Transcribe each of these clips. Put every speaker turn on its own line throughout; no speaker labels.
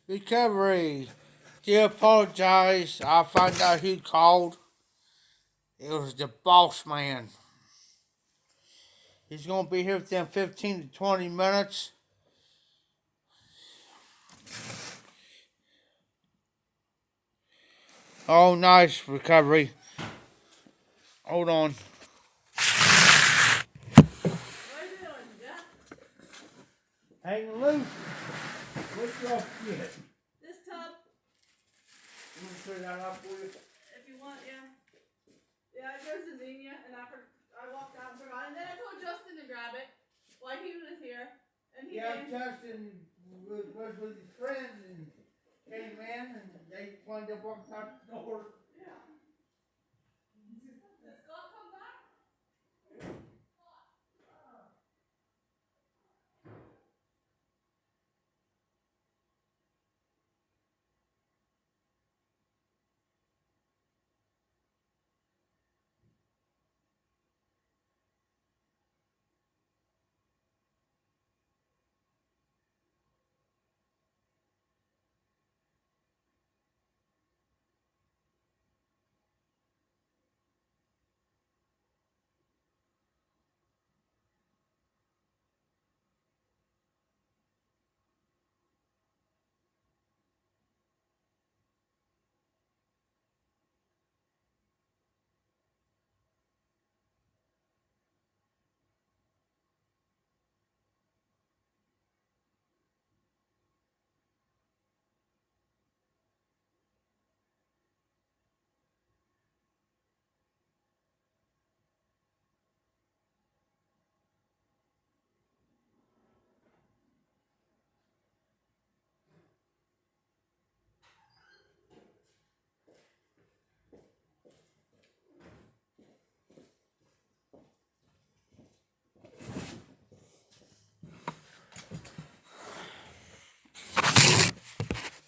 Recovery. Do apologize. I found out who called. It was the boss man. He's going to be here within 15 to 20 minutes. Oh, nice recovery. Hold on.
What are you doing, Jeff?
Hanging loose. What's your shit?
This tub,
You want to clear that up for you?
if you want, yeah. Yeah, it goes to Xenia, and I walked out and forgot. And then I told Justin to grab it while he was here. And he
Yeah,
came.
Justin was with his friends and came in and they wanted to walk out the door.
Yeah. Did Scott come back?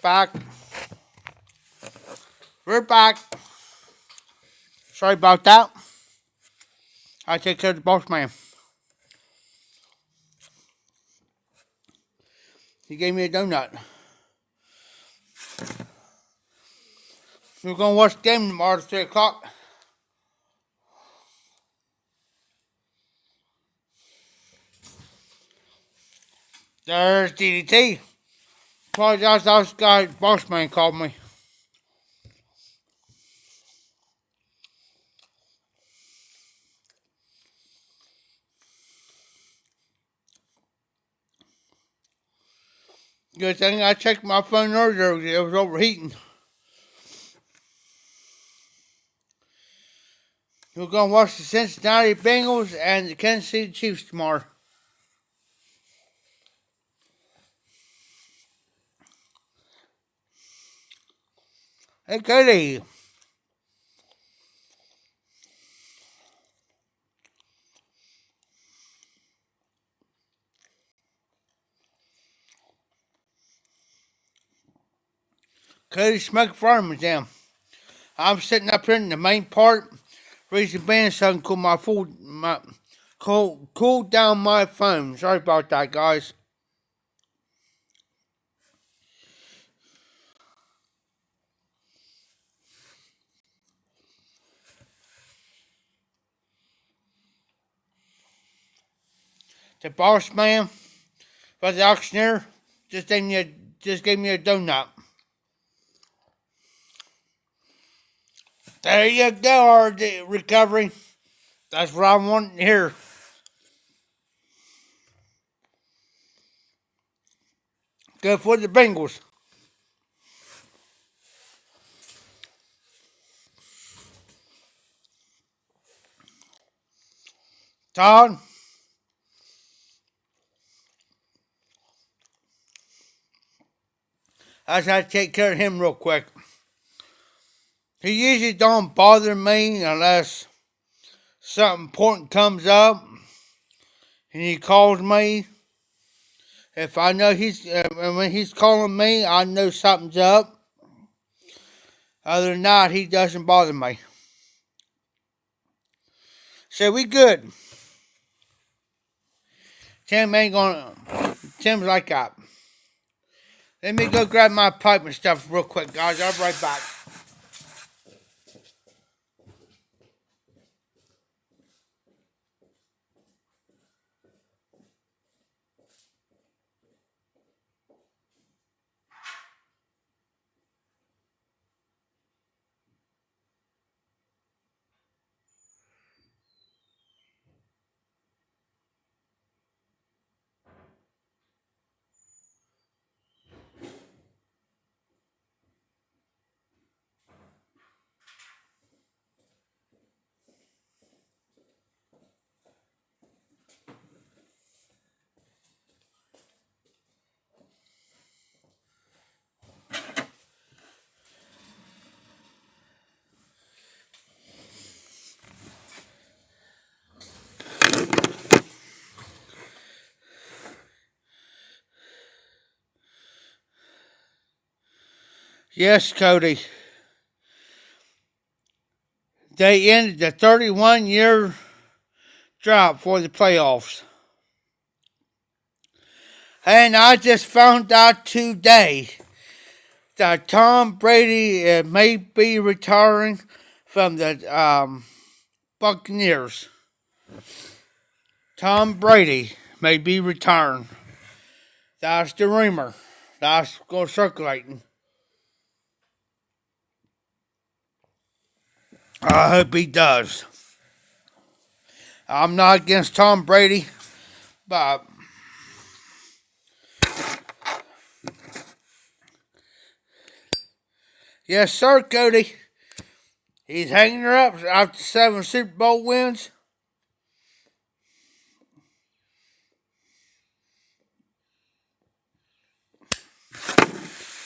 Back. We're back. Sorry about that. I take care of the boss man. He gave me a donut. We're going to watch the game tomorrow at 3 o'clock. There's DDT. Apologize, that was guy, boss man called me. Good thing I checked my phone earlier, it was overheating. We're going to watch the Cincinnati Bengals and the Kansas City Chiefs tomorrow. Hey, Cody. Cody Smoke Farmers down. I'm sitting up here in the main part, raising the band so I can cool down my phone. Sorry about that, guys. The boss man, by the auctioneer, just gave me a donut. There you go, RD recovery. That's what I want to hear. Good for the Bengals. Todd, I just had to take care of him real quick. He usually don't bother me unless something important comes up and he calls me. If I know when he's calling me, I know something's up. Other than that, he doesn't bother me. So we good. Tim's like that. Let me go grab my pipe and stuff real quick, guys. I'll be right back. Yes, Cody. They ended the 31-year drought for the playoffs. And I just found out today that Tom Brady may be retiring from the Buccaneers. Tom Brady may be retiring. That's the rumor. That's going circulating. I hope he does. I'm not against Tom Brady, but yes, sir, Cody. He's hanging her up after 7 Super Bowl wins.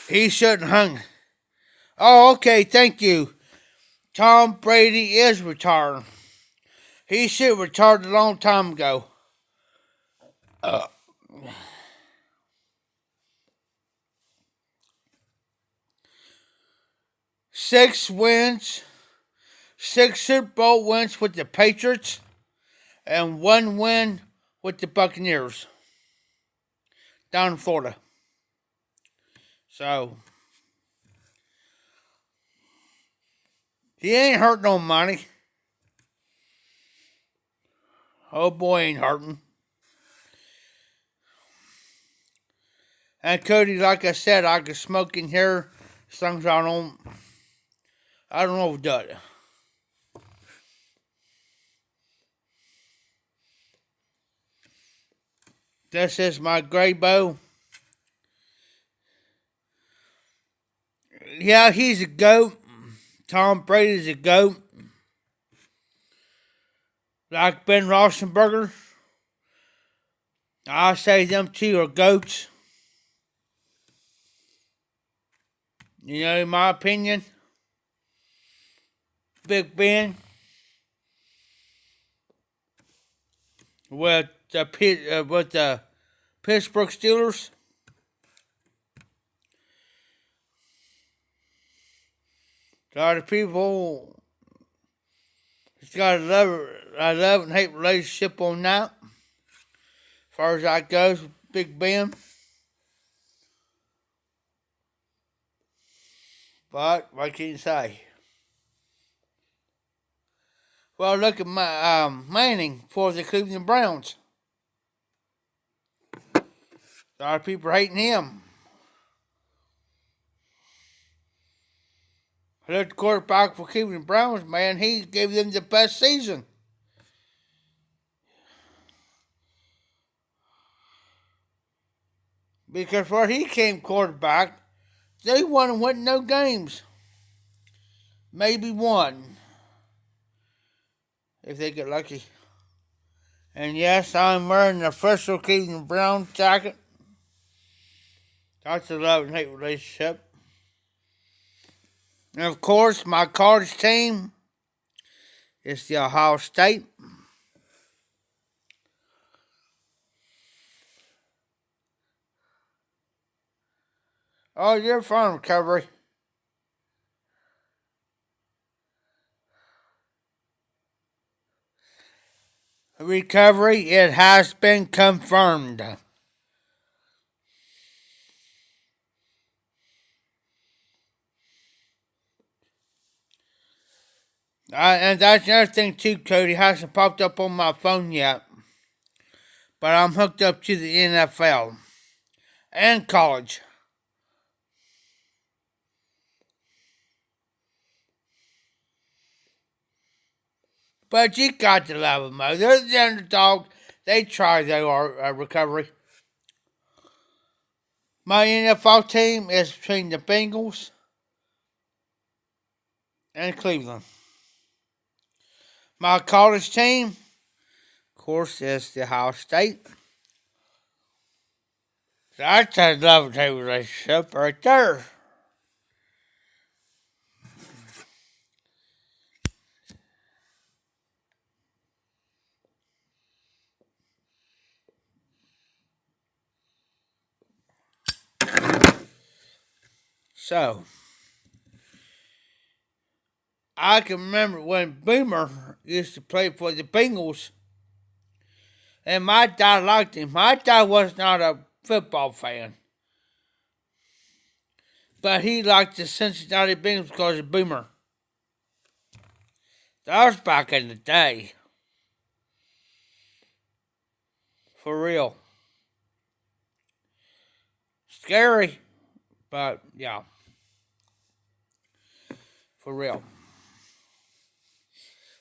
He shouldn't hung. Oh, okay, thank you. Tom Brady is retiring. He should have retired a long time ago. 6 wins, 6 Super Bowl wins with the Patriots, and 1 win with the Buccaneers down in Florida. So, he ain't hurt no money. Oh boy, ain't hurting. And Cody, like I said, I can smoke in here. As long as I don't overdo it. This is my gray bow. Yeah, he's a GOAT. Tom Brady's a GOAT. Like Ben Roethlisberger, I say them two are GOATs. You know, in my opinion, Big Ben with the Pittsburgh Steelers. A lot of people it's got a love and hate relationship on that. As far as that goes, Big Ben. But what can you say? Well, look at my Manning for the Cleveland Browns. A lot of people are hating him. The quarterback for Cleveland Browns, man, he gave them the best season. Because where he came quarterback, they won no games. Maybe one. If they get lucky. And yes, I'm wearing the official Cleveland Brown jacket. That's a love and hate relationship. And of course, my college team is the Ohio State. Oh, you're fine, recovery. Recovery, it has been confirmed. And that's another thing too, Cody. Hasn't popped up on my phone yet. But I'm hooked up to the NFL and college. But you got to love them, though. They're the underdog. They try their recovery. My NFL team is between the Bengals and Cleveland. My college team, of course, is the Ohio State. That's a love-hate relationship right there. So, I can remember when Boomer used to play for the Bengals, and my dad liked him. My dad was not a football fan, but he liked the Cincinnati Bengals because of Boomer. That was back in the day. For real. Scary, but yeah. For real.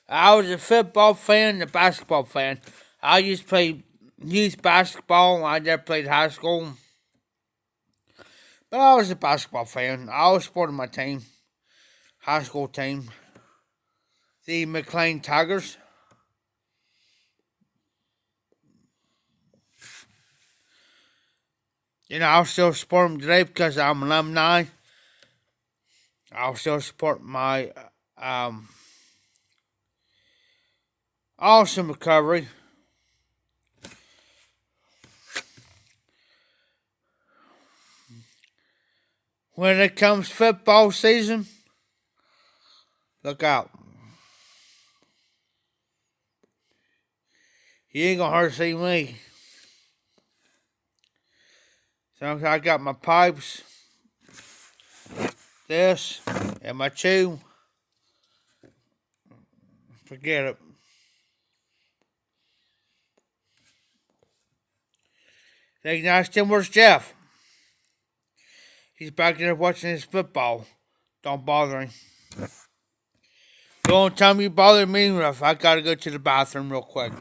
I was a football fan and a basketball fan. I used to play youth basketball. I never played high school. But I was a basketball fan. I always supported my team. High school team. The McLean Tigers. You know, I'll still support them today because I'm an alumni. I'll still support my awesome recovery. When it comes football season, look out. You ain't gonna hardly see me. So I got my pipes, this, and my chew. Forget it. Thank you, nice. Tim, where's Jeff? He's back there watching his football. Don't bother him. Don't tell me you bother me enough. I gotta go to the bathroom real quick.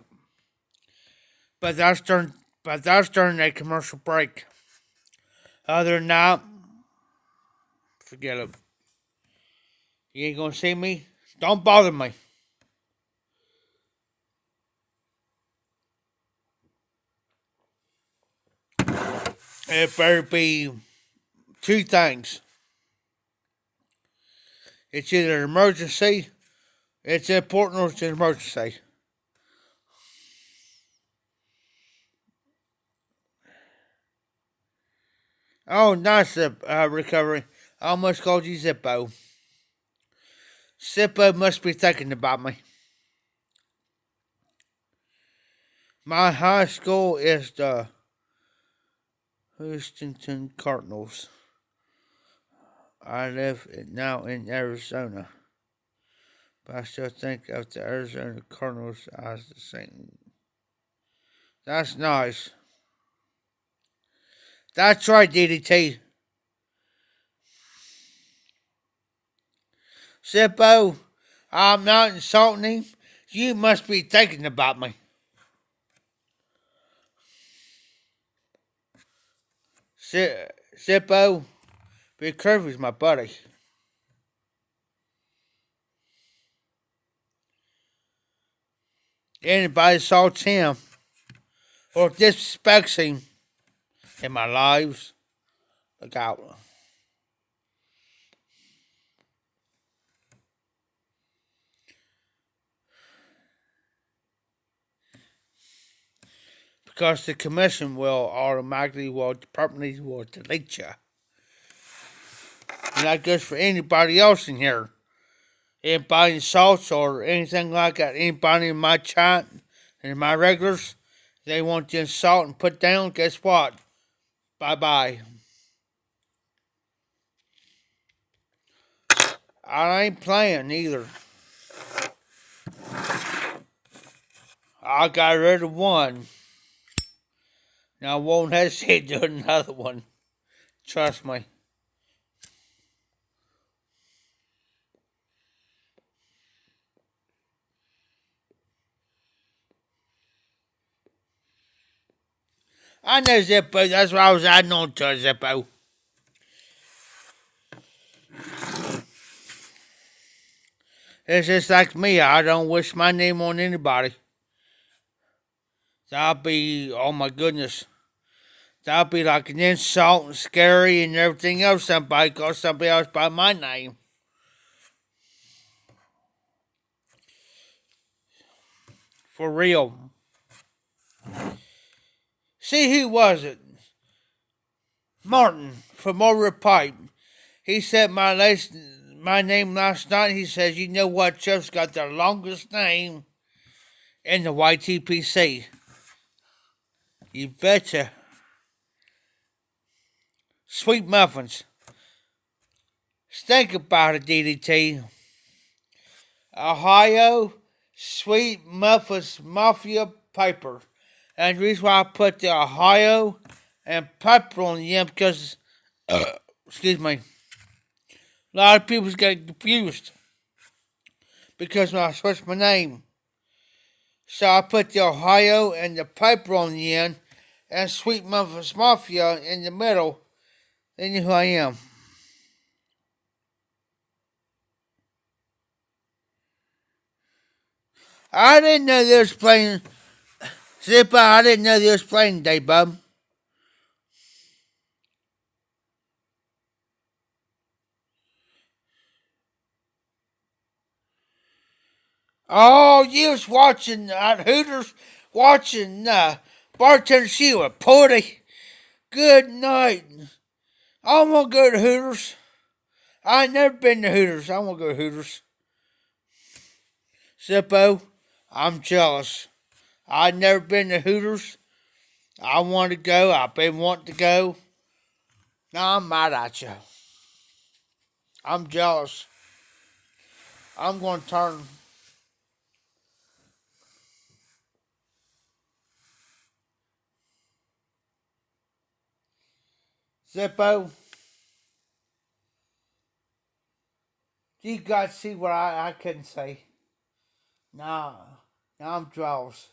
But that's during a commercial break. Other than that, forget it. You ain't gonna see me? Don't bother me. It better be two things. It's either an emergency, it's important, or it's an emergency. Oh, nice recovery. I almost called you Zippo. Zippo must be thinking about me. My high school is the Houston Cardinals. I live now in Arizona, but I still think of the Arizona Cardinals as the same. That's nice. That's right, DDT. Zippo, I'm not insulting him. You must be thinking about me. Zippo, Big Curvy's my buddy. Anybody assaults him or disrespects him in my lives, look out. Because the commission will automatically, permanently will delete you. And that goes for anybody else in here. Anybody insults or anything like that, anybody in my chat and in my regulars, they want to insult and put down, guess what? Bye-bye. I ain't playing either. I got rid of one. Now I won't hesitate to do another one. Trust me. I know Zippo. That's why I was adding on to it, Zippo. It's just like me. I don't wish my name on anybody. That'll be, oh my goodness. That'll be like an insult and scary and everything else. Somebody calls somebody else by my name. For real. See, who was it? Martin from Over Pipe. He said my name last night. He says, you know what? Jeff's got the longest name in the YTPC. You betcha. Sweet Muffins. Think about it, DDT. Ohio Sweet Muffins Mafia Piper. And the reason why I put the Ohio and Piper on the end because, excuse me, a lot of people get confused because when I switched my name. So I put the Ohio and the Piper on the end and Sweet Muffins Mafia in the middle. Then you know who I am. I didn't know they was playing Zippo. I didn't know they was playing today, bub. Oh, you was watching Hooters, watching Bartender Sheila. Party. Good night. I'm gonna go to Hooters. I ain't never been to Hooters. I'm gonna go to Hooters. Zippo, I'm jealous. I've never been to Hooters. I want to go. I've been wanting to go. Now I'm mad at you. I'm jealous. I'm going to turn. Zippo, you got to see what I couldn't say. Now I'm jealous.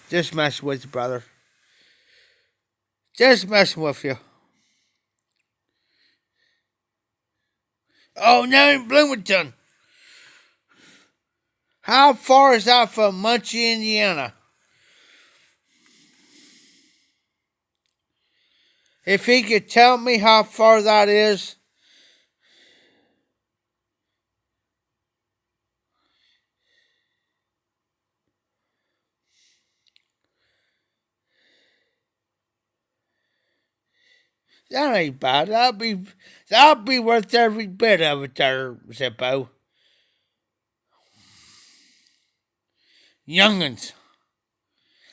Just messing with you, brother. Just messing with you. Oh, now in Bloomington. How far is that from Muncie, Indiana? If he could tell me how far that is. That ain't bad. That'll be worth every bit of it there, Zippo. Young'uns.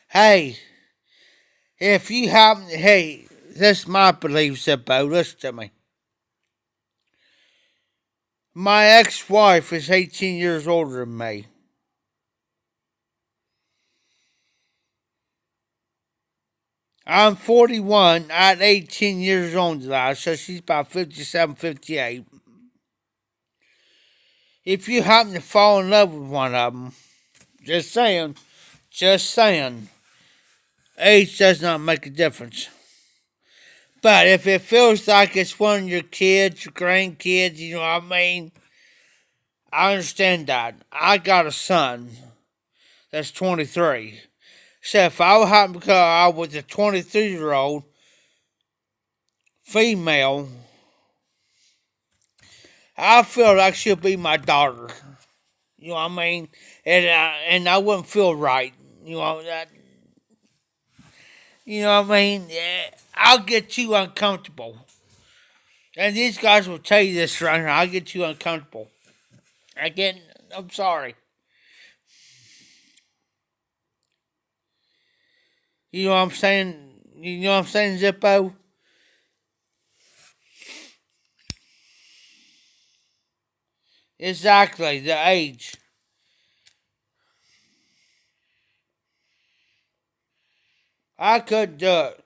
Hey, if you happen, hey, this is my belief, Zippo. Listen to me. My ex-wife is 18 years older than me. I'm 41 at 18 years old now, so she's about 57, 58. If you happen to fall in love with one of them, just saying, age does not make a difference. But if it feels like it's one of your kids, your grandkids, you know what I mean? I understand that. I got a son that's 23. So if I would happen to go out with a 23-year-old female, I feel like she'll be my daughter. You know what I mean? And I wouldn't feel right. You know that. You know what I mean? Yeah, I'll get too uncomfortable. And these guys will tell you this right here. I'll get too uncomfortable. I'm sorry. You know what I'm saying? You know what I'm saying, Zippo? Exactly, the age. I couldn't do it.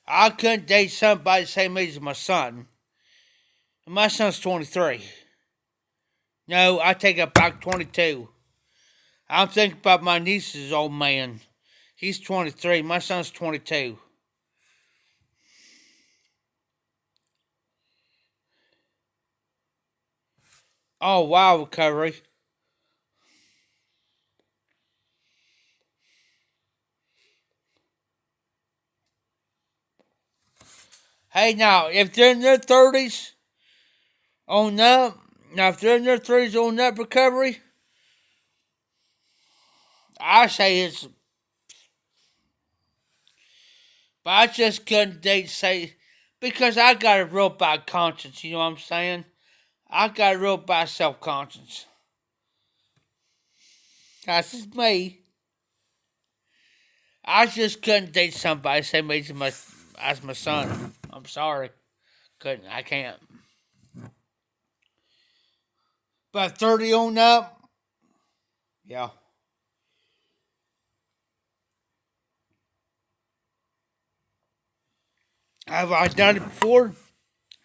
I couldn't date somebody the same age as my son. And my son's 23. No, I take it back, 22. I'm thinking about my niece's old man. He's 23. My son's 22. Oh, wow, recovery. Hey, now, if they're in their 30s on up, now if they're in their 30s on up recovery, I say it's. But I just couldn't date, say, because I got a real bad conscience, you know what I'm saying? I got a real bad self conscience. That's just me. I just couldn't date somebody same age as my son. I'm sorry. Couldn't. I can't. But 30 on up, yeah. Have I done it before?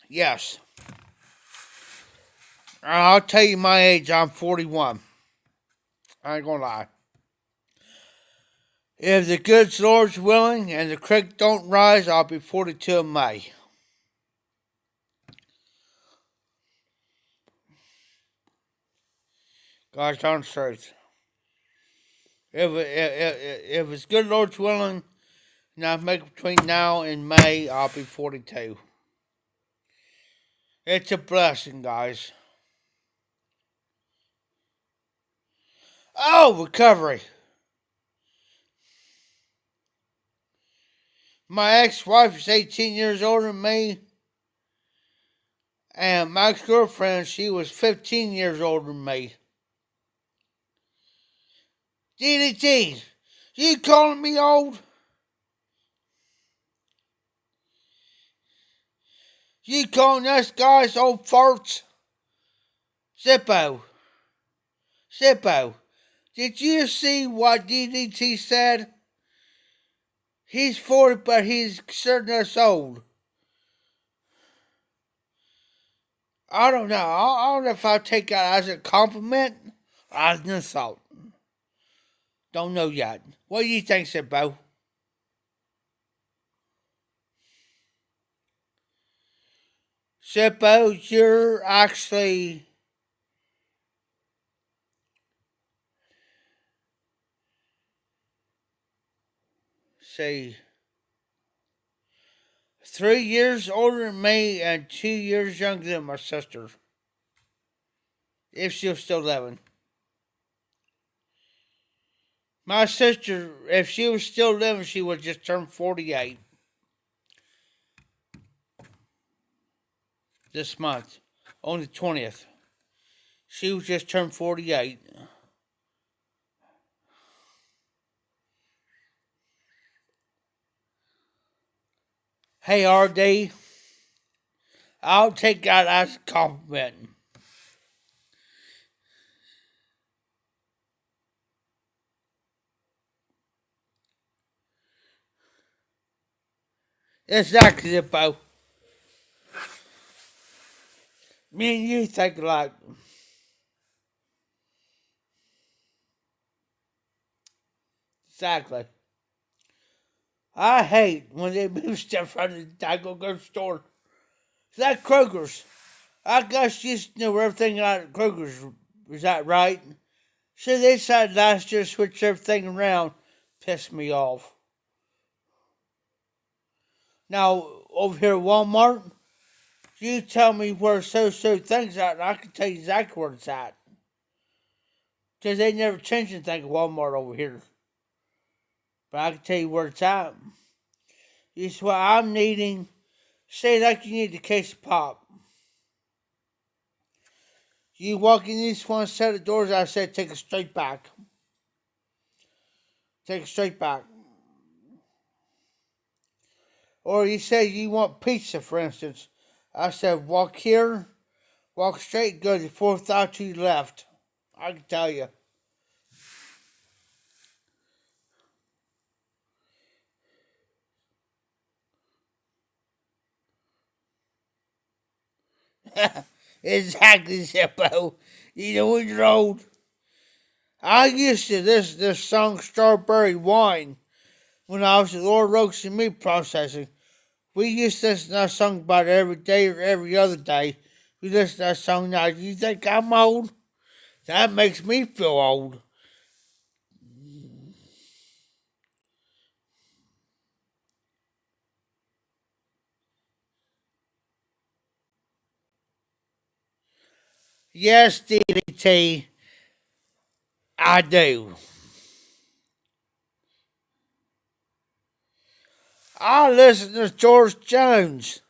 Yes. I'll tell you my age. I'm 41. I ain't gonna lie. If the good Lord's willing and the creek don't rise, I'll be 42 in May. God's honest truth. If it's good Lord's willing, and I make it between now and May, I'll be 42. It's a blessing, guys. Oh, recovery. My ex-wife is 18 years older than me. And my ex-girlfriend, she was 15 years older than me. DDT, you calling me old? You calling us guys old farts? Zippo, did you see what DDT said? He's 40, but he's considered us old. I don't know. I don't know if I take that as a compliment or as an insult. Don't know yet. What do you think, Zippo? Zippo, you're actually say 3 years older than me and 2 years younger than my sister. If she was still living. My sister, if she was still living, she would just turn 48 this month, on the 20th. She was just turned 48. Hey, RD, I'll take that as a compliment. Exactly, Zippo. Me and you think alike. Exactly. I hate when they move stuff out of the daggone grocery store. It's like Kroger's. I guess you just knew everything out at Kroger's. Was that right? So they decided last year to switch everything around. Pissed me off. Now, over here at Walmart, you tell me where so things at, and I can tell you exactly where it's at. Because they never changed anything at Walmart over here. But I can tell you where it's at. It's what I'm needing. Say like you need a case of pop. You walk in this one set of doors, I said take it straight back. Take it straight back. Or you say you want pizza, for instance. I said walk here, walk straight, go to the fourth out to your left. I can tell you. Exactly, Zippo. You know when you're old. I used to this song Strawberry Wine when I was at Lord Roke's and Meat Processing. We used to listen to that song about every day or every other day. We listen to that song now. You think I'm old? That makes me feel old. Yes, DDT, I do. I listen to George Jones,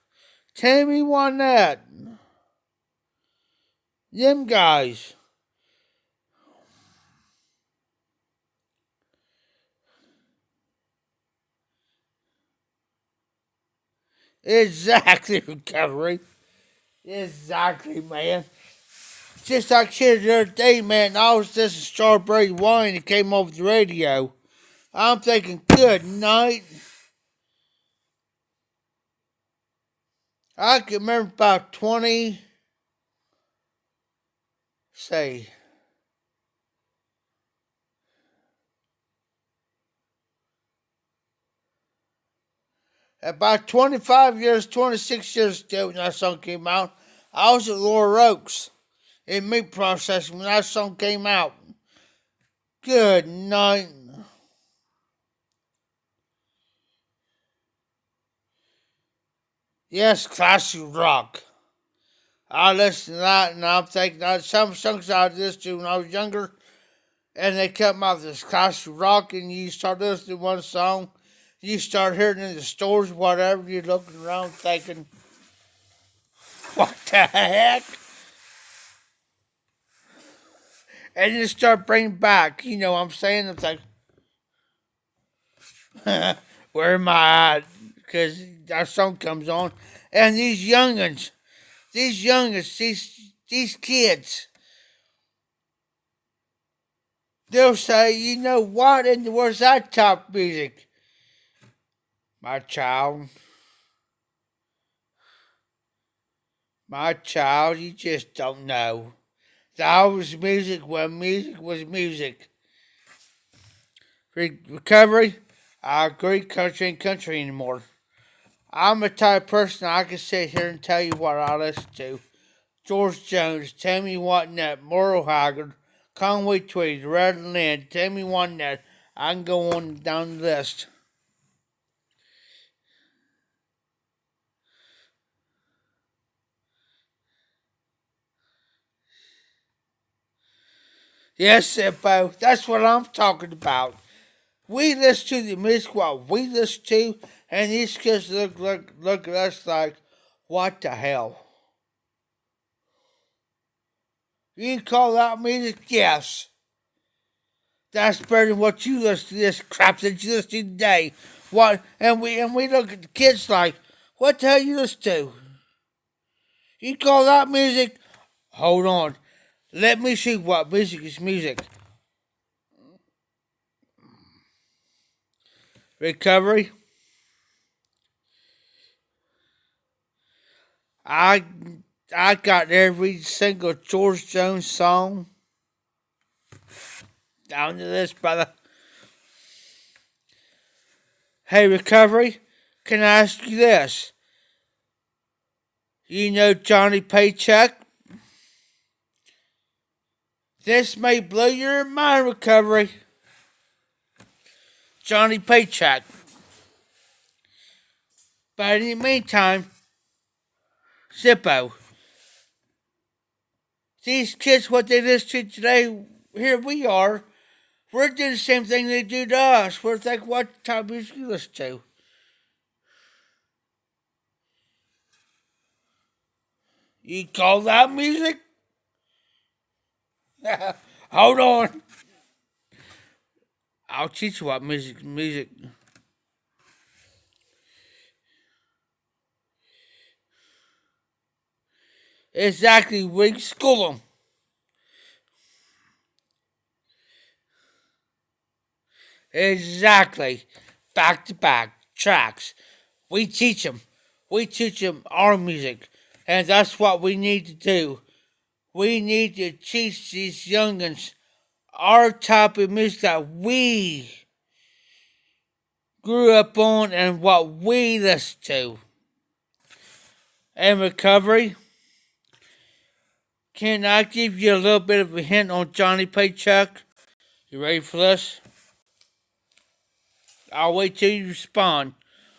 Tammy Wynette, them guys. Exactly, recovery. Exactly, man. Just like shit the other day, man, I was listening to Strawberry Wine that came over the radio. I'm thinking, good night. I can remember about 20, say, about 25 years, 26 years ago when that song came out, I was at Laura Oaks in meat processing when that song came out. Good night. Yes, classic rock. I listen to that and I'm thinking that some songs I listened to when I was younger and they come out this classic rock and you start listening to one song, you start hearing it in the stores, whatever, you're looking around thinking, what the heck? And you start bringing back, you know what I'm saying? It's like, where am I at? Because that song comes on. And these kids, they'll say, you know what in the world's that top music? My child, you just don't know. That was music when music was music. Recovery, I agree, country ain't country anymore. I'm the type of person I can sit here and tell you what I listen to. George Jones, Tammy Wynette, Merle Haggard, Conway Twitty, Red Lynn, Tammy Wynette. I can go on down the list. Yes, Sippo, that's what I'm talking about. We listen to the music what we listen to, and these kids look at us like, what the hell? You call that music? Yes. That's better than what you listen to this crap that you listen to today. What and we look at the kids like, what the hell you listen to? You call that music? Hold on. Let me see what music is music. Recovery. I I got every single George Jones song down to this, brother. Hey, Recovery, can I ask you this? You know Johnny Paycheck? This may blow your mind, Recovery. Johnny Paycheck. But in the meantime, Zippo, these kids, what they listen to today, here we are. We're doing the same thing they do to us. We're like, what type of music you listen to? You call that music? Hold on. I'll teach you what music. Exactly, we school them. Exactly. Back to back tracks. We teach them. We teach them our music. And that's what we need to do. We need to teach these youngins our type of music that we grew up on and what we listen to. And recovery, can I give you a little bit of a hint on Johnny Paycheck? You ready for this? I'll wait till you respond.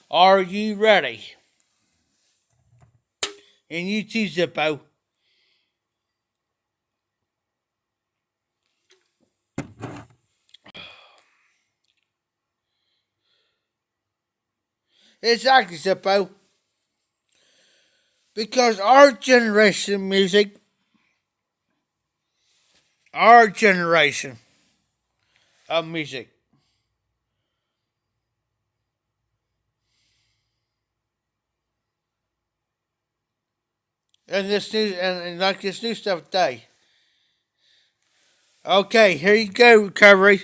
Are you ready? And you too, Zippo. Exactly, Zippo. Because our generation music, our generation of music, and this new and like this new stuff today. Okay, here you go, recovery.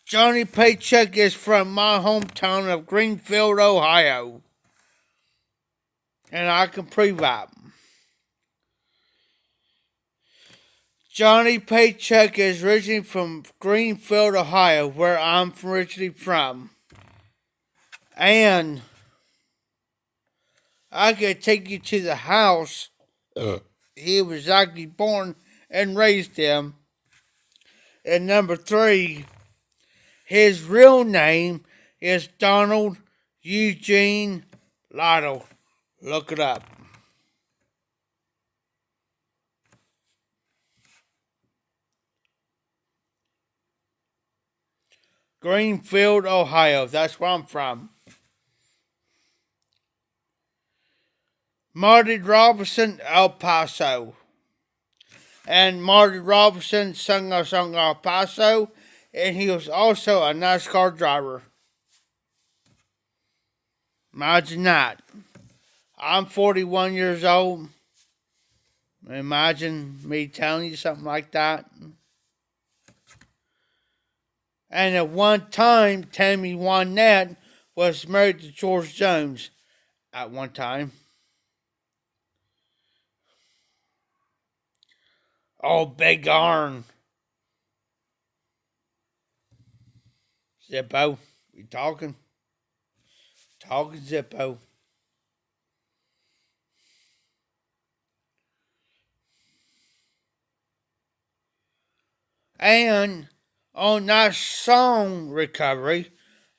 Johnny Paycheck is from my hometown of Greenfield, Ohio. And I can prove that. Johnny Paycheck is originally from Greenfield, Ohio, where I'm originally from. And I could take you to the house he was actually born and raised in. And number 3, his real name is Donald Eugene Lytle. Look it up. Greenfield, Ohio. That's where I'm from. Marty Robinson, El Paso. And Marty Robinson sung a song El Paso, and he was also a NASCAR driver. Imagine that. I'm 41 years old. Imagine me telling you something like that. And at one time, Tammy Wynette was married to George Jones. At one time. Oh, Big Arn. Zippo, we talking? Talking, Zippo. And on that song, Recovery,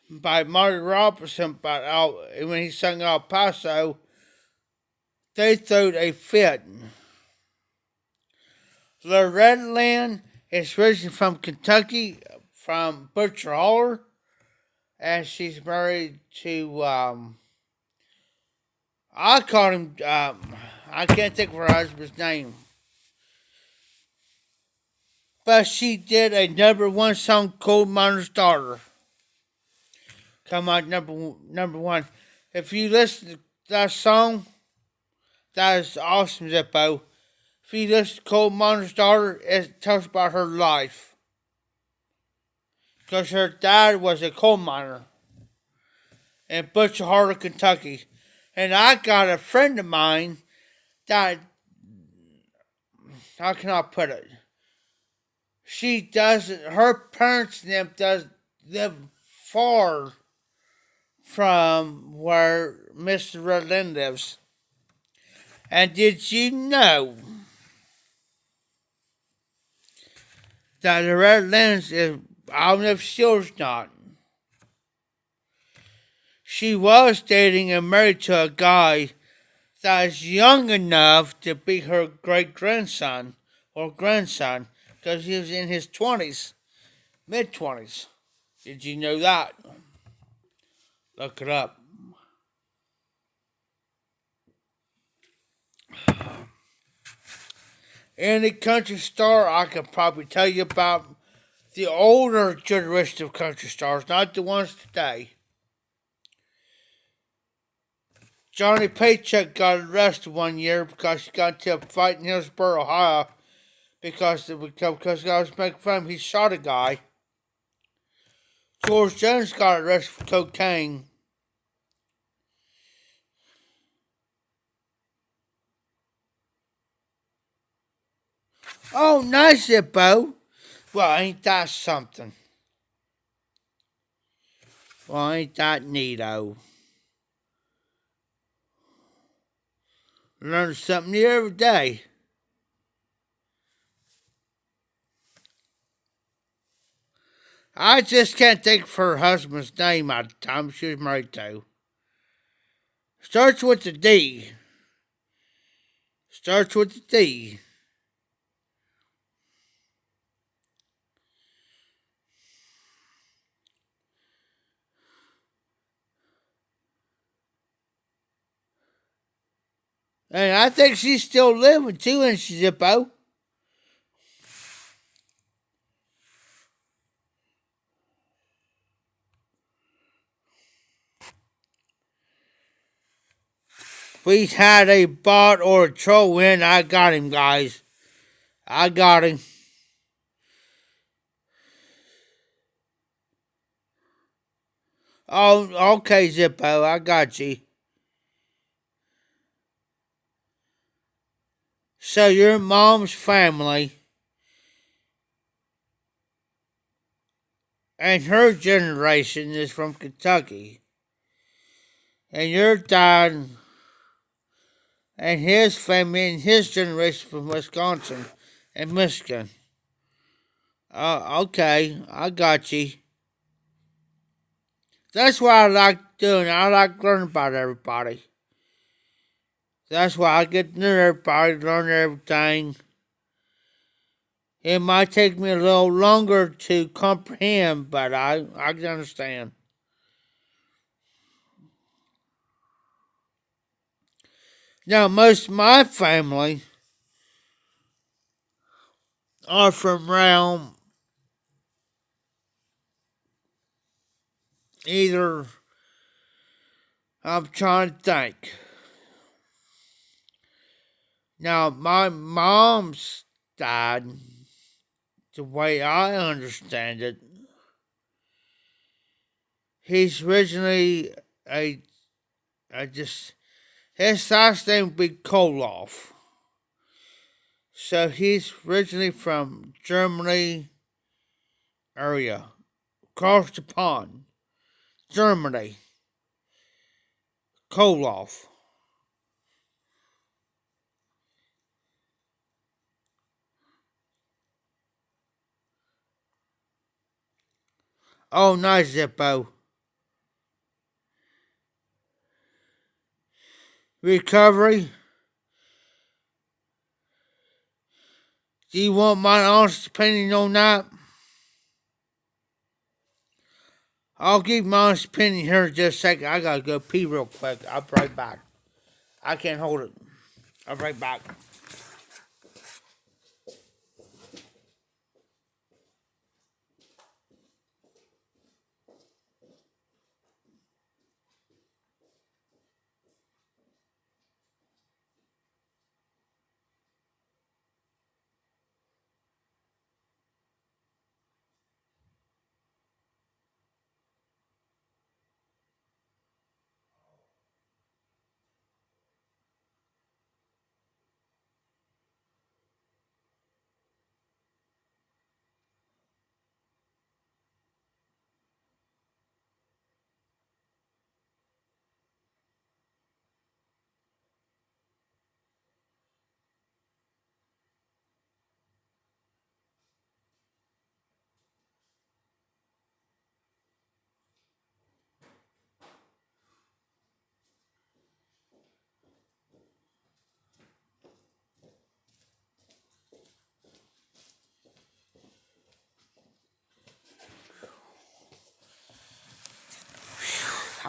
by Marty Robinson, when he sang El Paso, they threw a fit. Loretta Lynn is originally from Kentucky, from Butcher Holler, and she's married to, I call him, I can't think of her husband's name. But she did a #1 song, Coal Miner's Daughter. Come on, number one. If you listen to that song, that is awesome, Zippo. If you listen to Coal Miner's Daughter, it talks about her life. Because her dad was a coal miner in Butcher Holler, Kentucky. And I got a friend of mine that, how can I put it? She doesn't, her parents live far from where Mr. Redland lives. And did you know that the Redlands is, I don't know if she's not. She was dating and married to a guy that is young enough to be her great-grandson or grandson, because he was in his 20s, mid-20s. Did you know that? Look it up. Any country star I could probably tell you about the older generation of country stars, not the ones today. Johnny Paycheck got arrested one year because he got into a fight in Hillsborough, Ohio, because I was making fun of him. He shot a guy. George Jones got arrested for cocaine. Oh, nice, Zippo. Well, ain't that something? Well, ain't that neato? Learn something new every day. I just can't think of her husband's name at the time she was married to. Starts with a D. Starts with a D. And I think she's still living too, and she's Zippo. We had a bot or a troll in. I got him, guys. I got him. Oh, okay, Zippo. I got you. So your mom's family and her generation is from Kentucky. And your dad and his family and his generation from Wisconsin and Michigan. Okay, I got you. That's what I like doing. I like learning about everybody. That's why I get to know everybody, learn everything. It might take me a little longer to comprehend, but I can understand. Now, most of my family are from around either, I'm trying to think. Now, my mom's died, the way I understand it, he's originally a just, his last name would be Koloff. So he's originally from Germany area, across the pond, Germany, Koloff. Oh, nice, Zippo. Recovery. Do you want my honest opinion on that? I'll give my honest opinion here in just a second. I gotta go pee real quick. I'll be right back. I can't hold it. I'll be right back.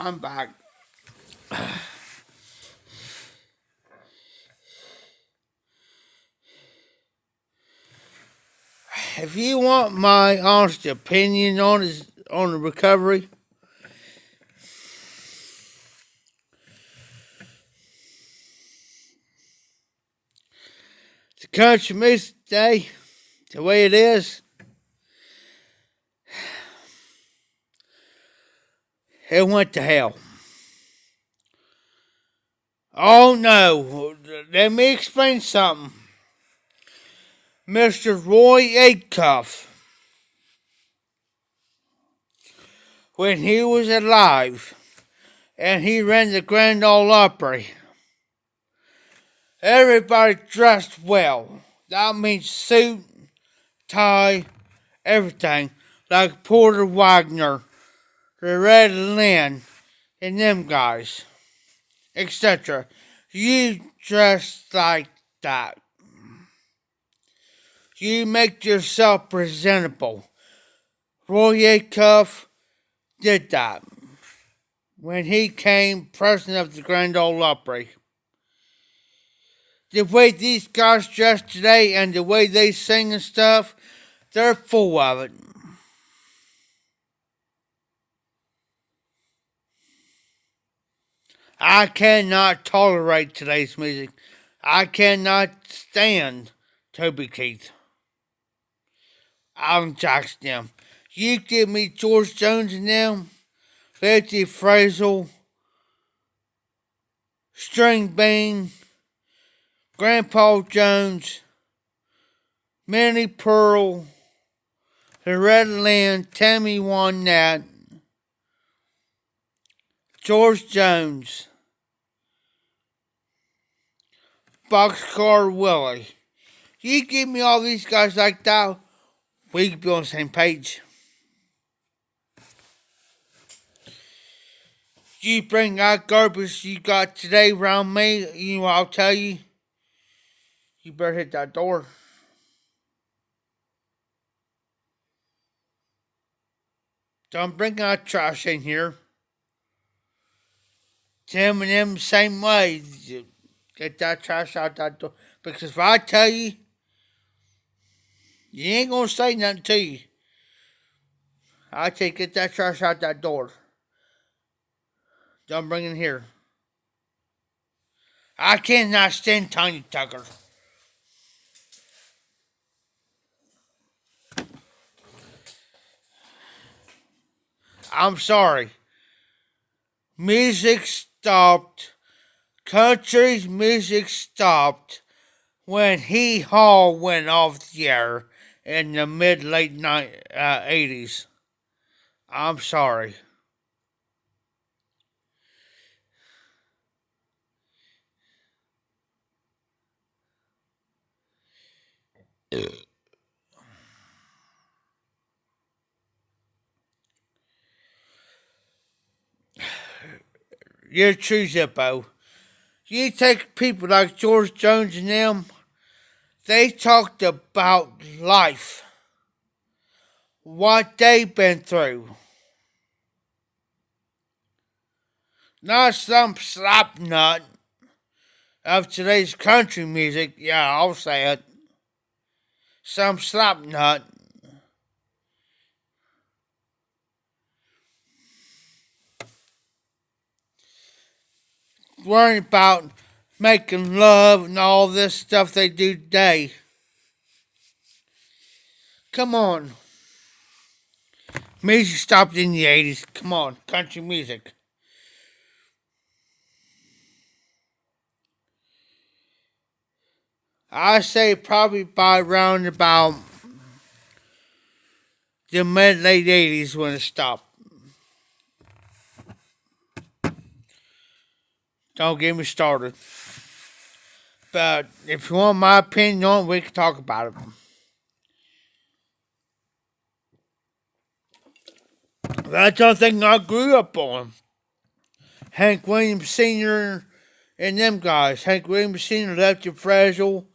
I'm back. If you want my honest opinion on the recovery, the country music today, the way it is, it went to hell. Oh no, let me explain something. Mr. Roy Acuff, when he was alive and he ran the Grand Ole Opry, everybody dressed well. That means suit, tie, everything. Like Porter Wagner, the Red Lynn, and them guys, etc. You dress like that. You make yourself presentable. Roy Acuff did that when he came president of the Grand Ole Opry. The way these guys dress today and the way they sing and stuff, they're full of it. I cannot tolerate today's music. I cannot stand Toby Keith, Alan Jackson, them. You give me George Jones and them, Letty Frazel, String Bean, Grandpa Jones, Minnie Pearl, the Red Lynn, Tammy Wynette, George Jones, Boxcar Willie. You give me all these guys like that, we could be on the same page. You bring that garbage you got today around me, you know what I'll tell you? You better hit that door. Don't bring that trash in here. Tim and them same way. Get that trash out that door. Because if I tell you, you ain't gonna say nothing to you. I say get that trash out that door. Don't bring it in here. I cannot stand Tony Tucker. I'm sorry. Music stopped. Country's music stopped when Hee Haw went off the air in the mid-late 80s. I'm sorry. You're true, Zippo. You take people like George Jones and them, they talked about life, what they've been through. Not some slap nut of today's country music, yeah, I'll say it. Some slap nut. Worrying about making love and all this stuff they do today. Come on. Music stopped in the 80s. Come on, country music. I say probably by around about the mid-late 80s when it stopped. Don't get me started. But if you want my opinion on it, we can talk about it. That's the only thing I grew up on. Hank Williams Sr. and them guys. Hank Williams Sr., Lefty Frazel,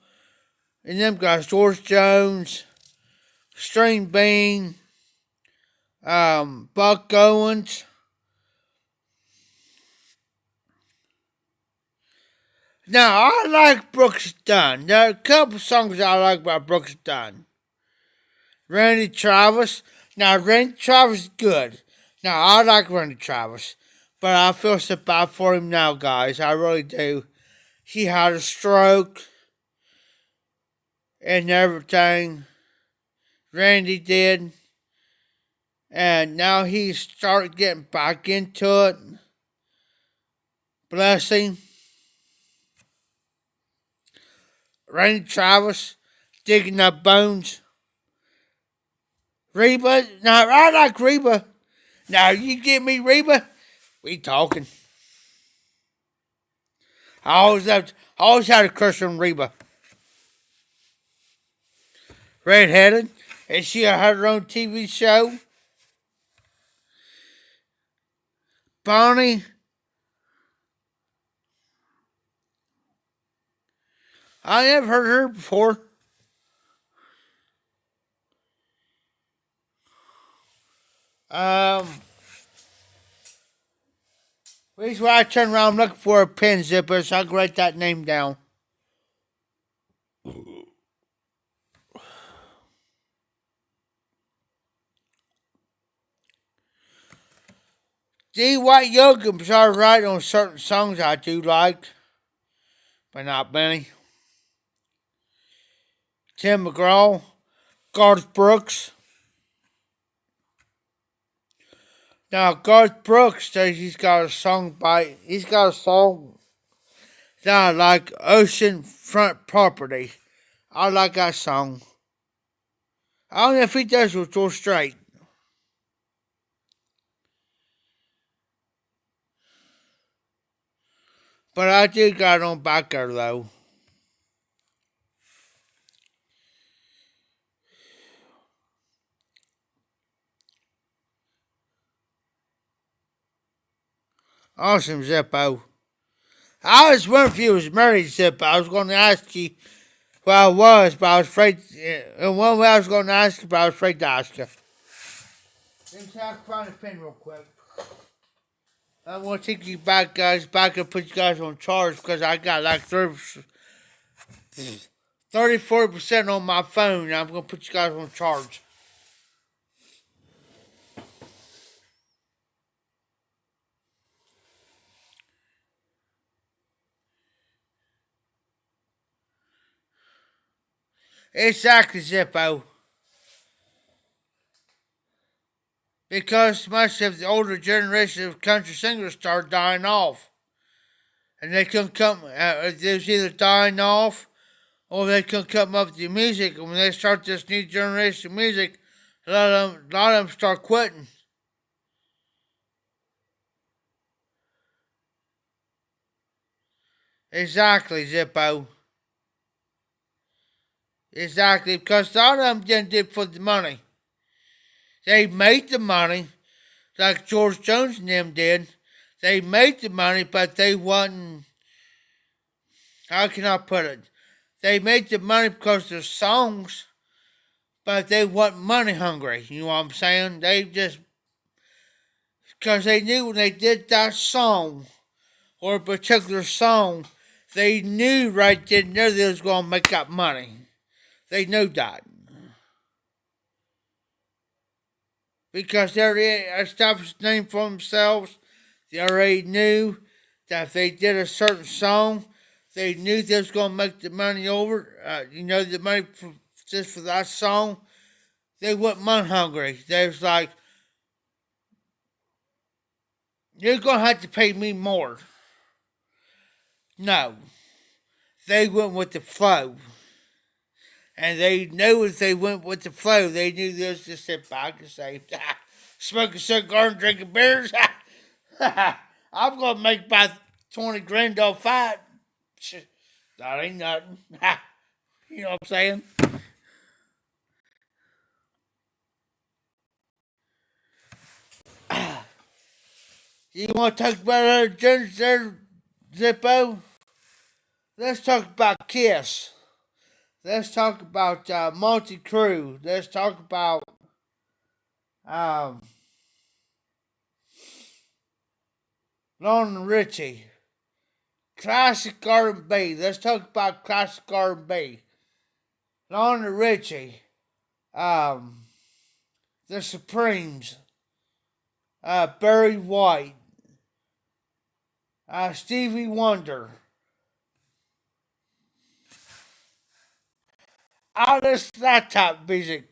and them guys. George Jones, String Bean, Buck Owens. Now, I like Brooks Dunn. There are a couple songs I like by Brooks Dunn. Randy Travis. Now, Randy Travis is good. Now, I like Randy Travis. But I feel so bad for him now, guys. I really do. He had a stroke and everything. Randy did. And now he's started getting back into it. Bless him. Randy Travis, digging up bones. Reba, now I like Reba. Now you get me Reba, we talking. I always had a crush on Reba. Redheaded, and she had her own TV show. Bonnie, I never heard her before. Um, Here's where I turn around looking for a pen zipper so I can write that name down. D. White Yoakam started writing on certain songs I do like, but not many. Tim McGraw, Garth Brooks. Now Garth Brooks says he's got a song that I like, Ocean Front Property. I like that song. I don't know if he does with George Strait. But I do got it on back there though. Awesome, Zippo. I was wondering if you was married, Zippo. I was going to ask you who I was, but I was afraid. In one way I was going to ask you, but I was afraid to ask you. Let me see if I can find a pen real quick. I want to take you back, guys, back and put you guys on charge because I got like 34% on my phone. And I'm going to put you guys on charge. Exactly, Zippo. Because much of the older generation of country singers started dying off. And they couldn't come, they was either dying off or they couldn't come up with the music. And when they start this new generation of music, a lot of them start quitting. Exactly, Zippo. Exactly, because a lot of them didn't do it for the money. They made the money, like George Jones and them did. They made the money, but they wasn't, how can I put it? They made the money because of their songs, but they wasn't money hungry. You know what I'm saying? They just, because they knew when they did that song, or a particular song, they knew right then and there they was going to make that money. They knew that. Because they already established a name for themselves. They already knew that if they did a certain song, they knew they was going to make the money over. The money just for that song. They weren't money hungry. They was like, you're going to have to pay me more. No. They went with the flow. And they knew if they went with the flow, they knew they was just sit back and say, smoking a cigar and drinking beers. I'm going to make about 20 grand off that. That ain't nothing. You know what I'm saying? You want to talk about other genders there, Zippo? Let's talk about Kiss. Let's talk about Multi Crew. Let's talk about um, Lon Richie. Classic R&B. Let's talk about classic R&B. Lon Richie. The Supremes. Barry White. Stevie Wonder. All this that type of music.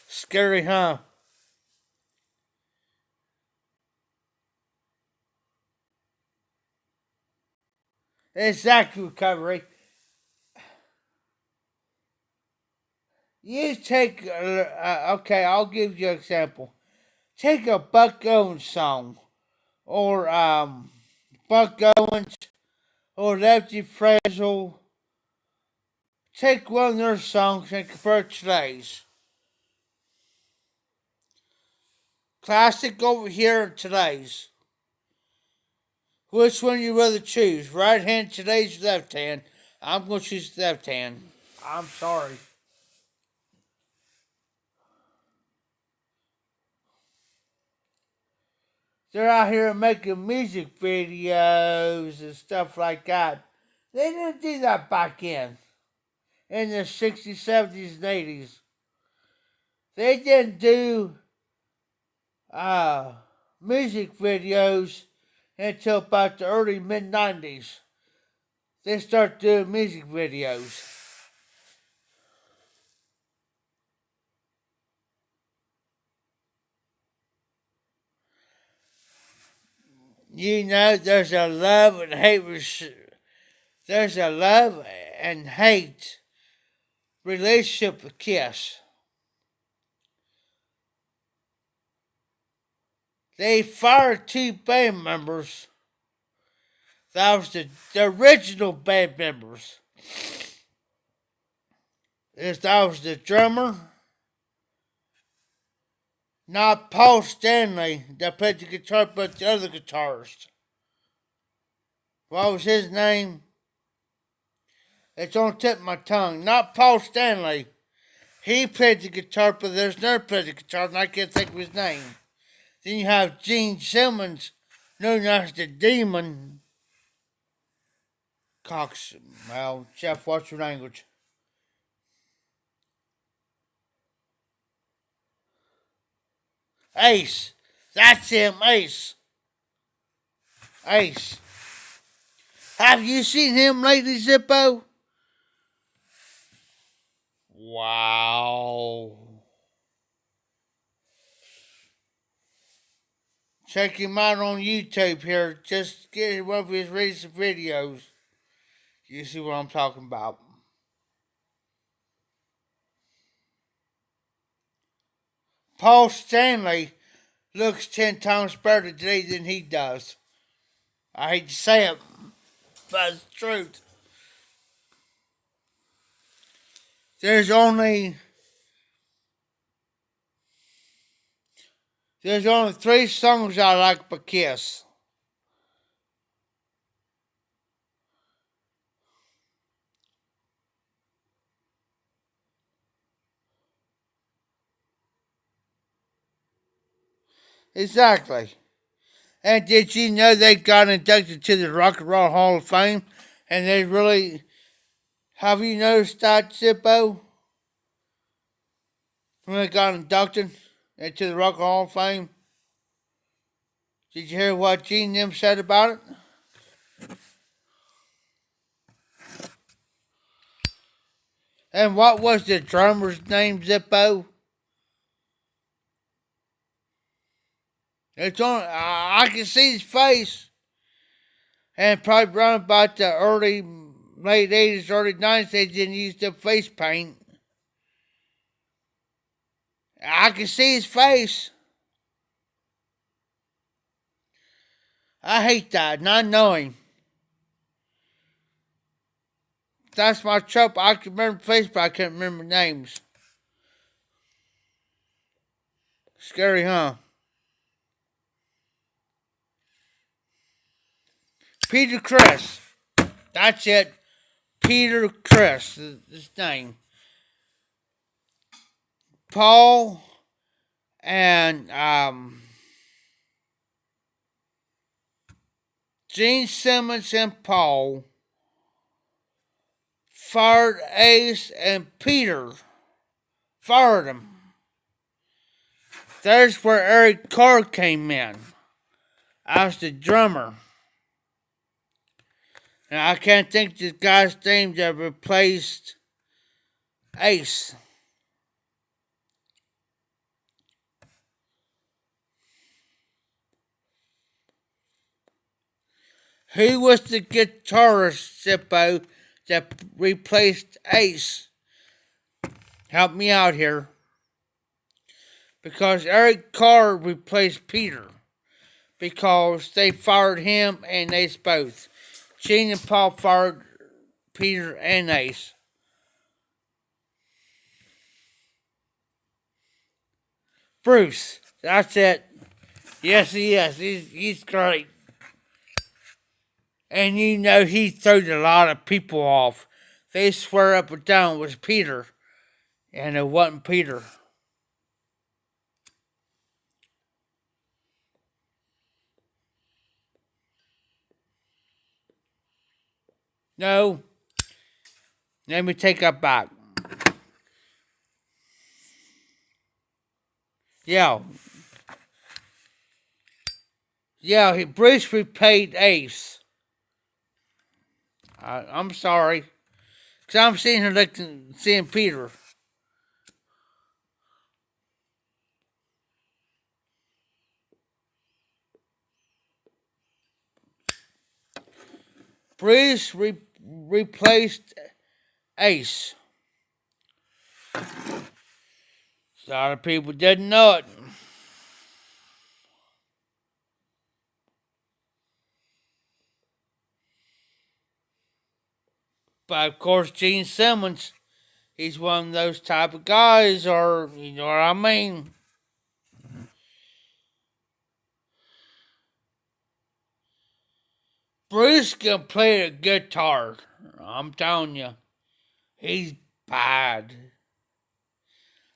Scary, huh? Exactly, recovery. You take, okay, I'll give you an example. Take a Buck Owens song, or Buck Owens, or Lefty Frizzle. Take one of their songs and compare it to today's. Classic over here and today's. Which one you rather choose? Right hand, today's, left hand? I'm going to choose left hand. I'm sorry. They're out here making music videos and stuff like that. They didn't do that back in the 60s, 70s, and 80s. They didn't do music videos until about the early mid-90s. They started doing music videos. You know, there's a love and hate relationship with Kiss. They fired two band members. That was the original band members. That was the drummer, not Paul Stanley, that played the guitar, but the other guitarist. What was his name? It's on the tip of my tongue. Not Paul Stanley. He played the guitar, but there's another played the guitar, and I can't think of his name. Then you have Gene Simmons, known as the Demon. Cox. Well, Jeff, what's your language? Ace. That's him, Ace. Ace. Have you seen him lately, Zippo? Wow. Check him out on YouTube here. Just get one of his recent videos. You see what I'm talking about. Paul Stanley looks 10 times better today than he does. I hate to say it, but it's the truth. There's only 3 songs I like by Kiss. Exactly. And did you know they got inducted to the Rock and Roll Hall of Fame? And they really... Have you noticed that, Zippo? When they got inducted into the Rock and Roll Hall of Fame? Did you hear what Gene them said about it? And what was the drummer's name, Zippo? It's on. I can see his face. And probably around about the late 80s, early 90s, they didn't use the face paint. I can see his face. I hate that, not knowing. That's my trouble. I can remember face, but I can't remember names. Scary, huh? Peter Criss. That's it. Peter Criss is his name. Paul and Gene Simmons and Paul fired Ace and Peter. Fired him. There's where Eric Carr came in. I was the drummer. And I can't think of this guy's name that replaced Ace. Who was the guitarist, Zippo, that replaced Ace? help me out here. Because Eric Carr replaced Peter. Because they fired him and Ace both. Gene and Paul fired Peter and Ace. Bruce, that's it. Yes, he is. He's great. And you know he threw a lot of people off. They swear up and down it was Peter. And it wasn't Peter. No. Let me take that back. Yeah. Yeah, Bruce repaid Ace. I'm sorry. Because I'm seeing her seeing Peter. Bruce replaced Ace. A lot of people didn't know it. But of course, Gene Simmons, he's one of those type of guys, or you know what I mean. Bruce can play a guitar. I'm telling you, he's bad.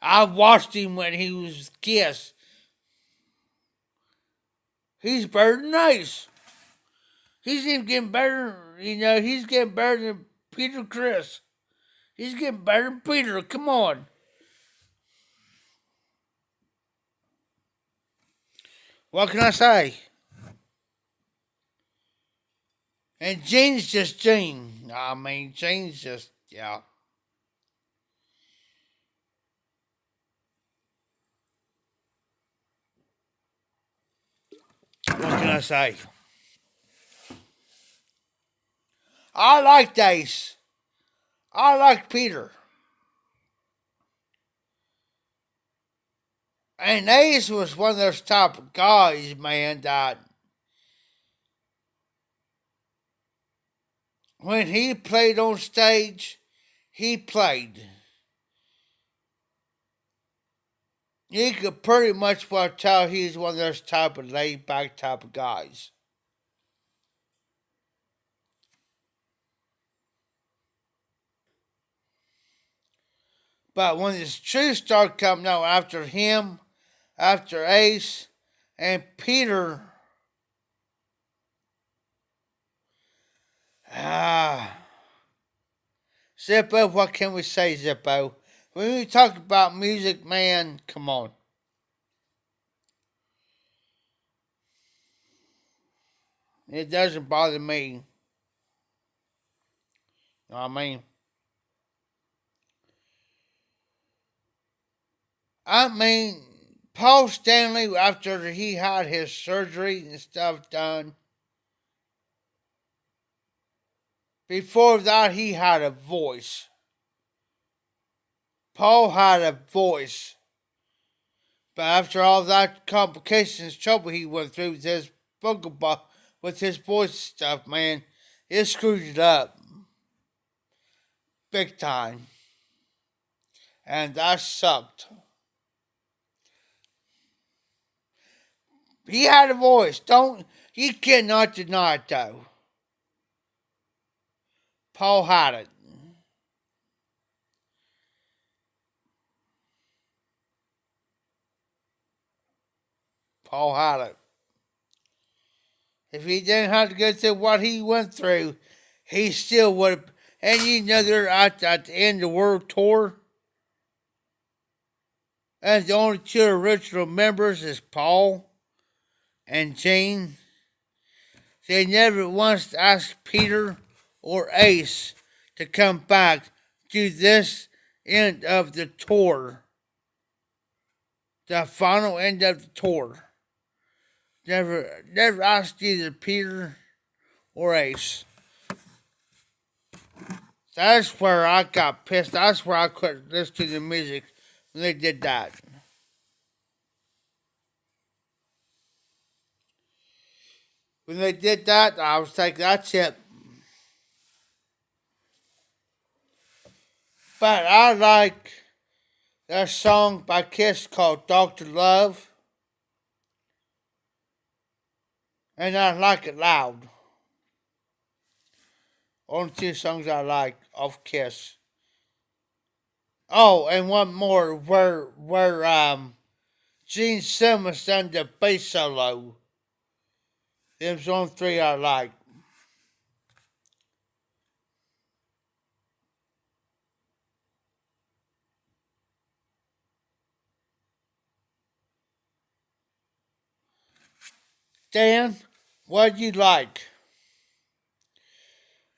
I watched him when he was Kiss. He's better than Ace. He's even getting better. You know, he's getting better than Peter Criss. He's getting better than Peter. Come on. What can I say? And Gene's just Gene. I mean, Gene's just, yeah. What can I say? I liked Ace. I liked Peter. And Ace was one of those type of guys, man, that when he played on stage, he played. You could pretty much well tell he's one of those type of laid back type of guys. But when his truth started coming out after him, after Ace, and Peter, Zippo, what can we say, Zippo? When we talk about music, man, come on. It doesn't bother me. You know what I mean? Paul Stanley, after he had his surgery and stuff done, before that, he had a voice. Paul had a voice. But after all that complications, trouble he went through with his with his voice stuff, man, it screwed it up. Big time. And that sucked. He had a voice. You cannot deny it though. Paul had it. Paul had it. If he didn't have to go through what he went through, he still would have. And you know they're at the end of the world tour. And the only two original members is Paul and Gene. They never once asked Peter or Ace to come back to this end of the tour. The final end of the tour. Never asked either Peter or Ace. That's where I got pissed. That's where I quit listening to the music when they did that. When they did that, I was like, that's it. But I like that song by Kiss called Dr. Love, and I like it loud. Only two songs I like of Kiss. Oh, and one more where Gene Simmons done the bass solo. Them's only three I like. Dan, what do you like?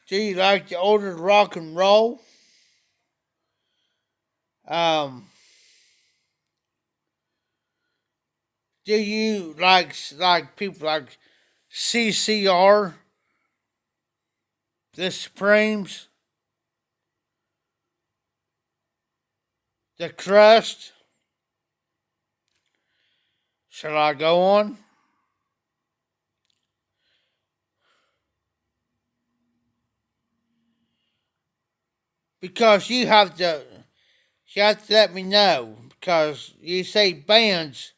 Do you like the older rock and roll? Um, do you like people like CCR, the Supremes, the Crust? Shall I go on? Because you have to let me know. Because you say bands.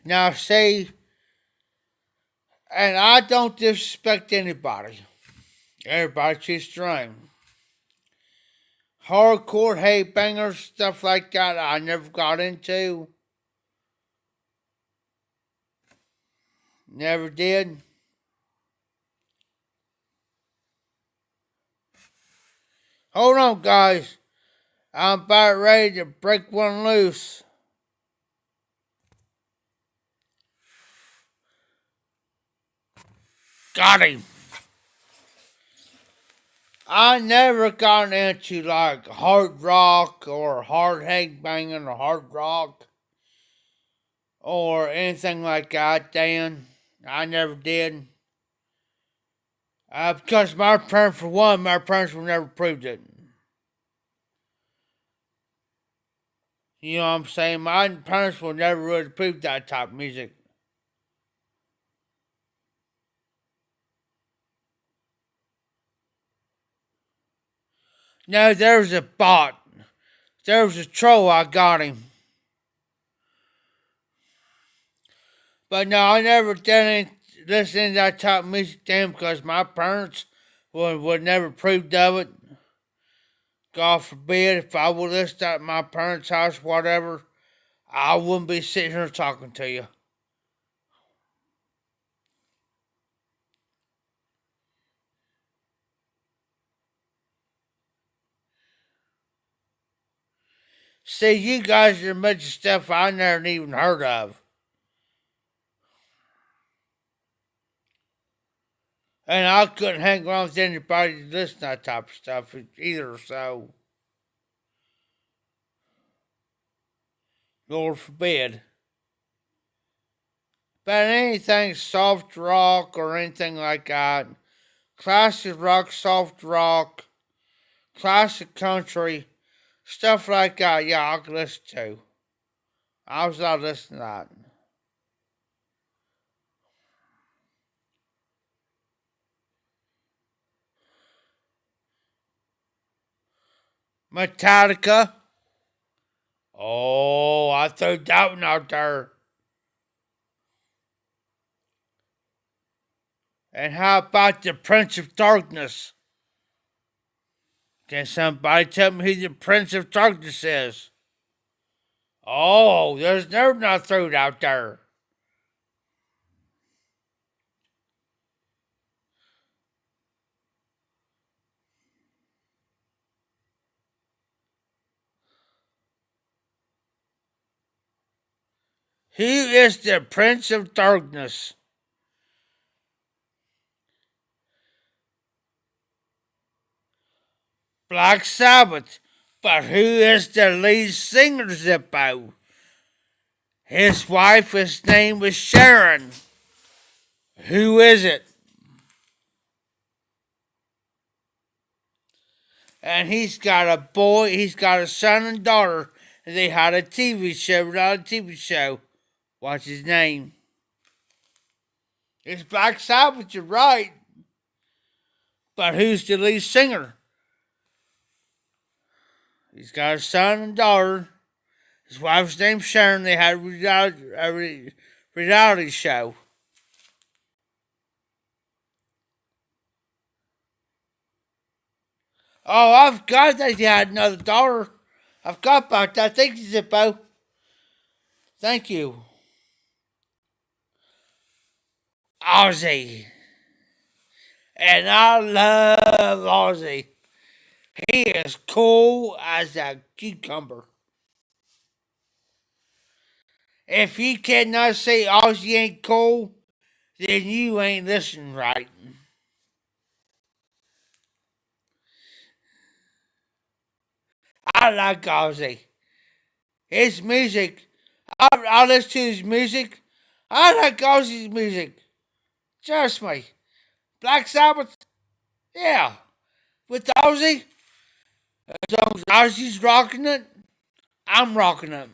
Now say, and I don't disrespect anybody. Everybody chooses their own. Hardcore hate bangers, stuff like that, I never got into. Never did. Hold on, guys. I'm about ready to break one loose. Got him. I never got into like hard rock or hard head banging or hard rock or anything like that, Dan. I never did. Because my parents, for one, my parents were never proved it. You know what I'm saying? My parents will never really prove that type of music. No, there was a bot. There was a troll, I got him. But no, I never did any listen to that type of music then because my parents would never prove of it. God forbid, if I would listen at my parents' house, whatever, I wouldn't be sitting here talking to you. See, you guys are mentioning stuff I never even heard of. And I couldn't hang around with anybody to listen to that type of stuff either, so Lord forbid. But anything soft rock or anything like that, classic rock, soft rock, classic country, stuff like that, yeah, I can listen to. I was not listening to that. Metallica. Oh, I threw that one out there. And how about the Prince of Darkness? Can somebody tell me who the Prince of Darkness is? Oh, there's never not threw it out there. Who is the Prince of Darkness? Black Sabbath. But who is the lead singer, Zippo? His wife, his name was Sharon. Who is it? And he's got a boy, he's got a son and daughter, and they had a TV show. What's his name? It's Black Sabbath, you're right. But who's the lead singer? He's got a son and daughter. His wife's name's Sharon. They had a reality show. Oh, I've got that he had another daughter. I've got about that. Thank you, Zippo. Thank you. Ozzy. And I love Ozzy. He is cool as a cucumber. If you cannot say Ozzy ain't cool, then you ain't listening right. I like Ozzy. His music, I listen to his music. I like Ozzy's music. Trust me. Black Sabbath, yeah. With Ozzy, as long as Ozzy's rocking it, I'm rocking it.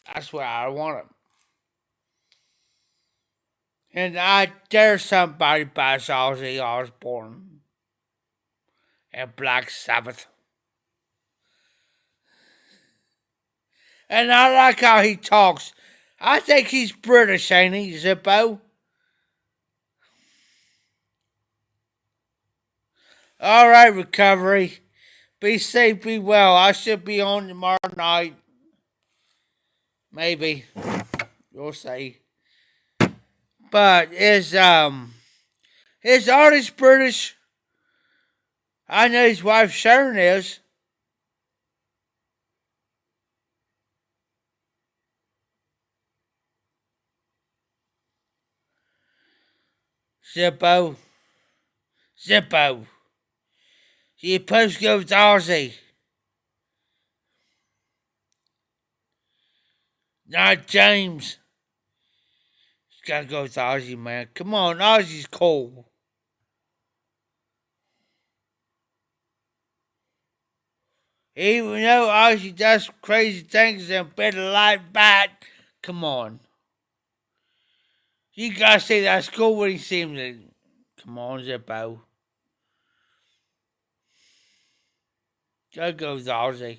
That's where I want it. And I dare somebody bash Ozzy Osbourne and Black Sabbath. And I like how he talks. I think he's British, ain't he, Zippo? All right, Recovery. Be safe, be well. I should be on tomorrow night. Maybe. You'll see. But his artist British. I know his wife Sharon is. Zippo. Zippo. You're supposed to go with Ozzy. Not James. You gotta go with Ozzy, man. Come on, Ozzy's cool. Even though Ozzy does crazy things and better life back, come on. You gotta say that's cool when he seems to. Come on, Zippo. Gotta go with Ozzy.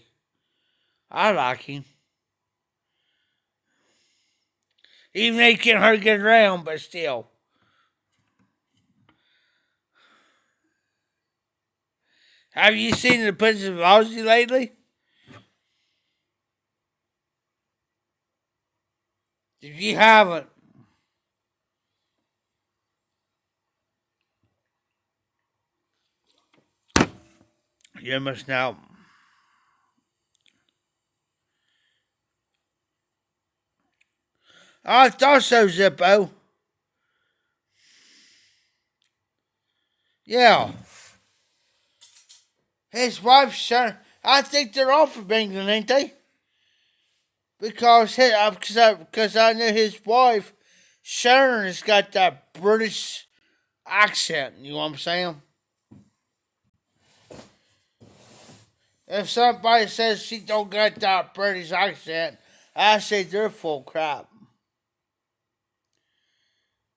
I like him. Even though he can't hardly get around, but still. Have you seen the pictures of Ozzy lately? If you haven't, you must know. I thought so, Zippo. Yeah. His wife, Sharon, I think they're all from England, ain't they? Because I know his wife, Sharon, has got that British accent. You know what I'm saying? If somebody says she don't got that British accent, I say they're full crap.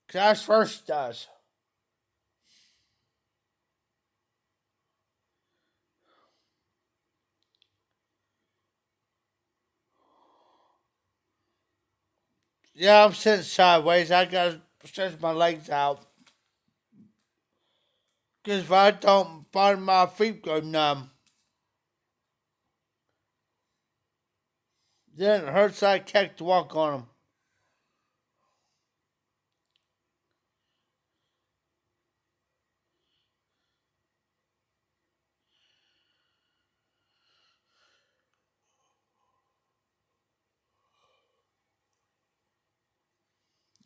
Cause that's first does. Yeah, I'm sitting sideways. I gotta stretch my legs out. Cause if I don't, part of my feet go numb. Then it hurts like heck to walk on them.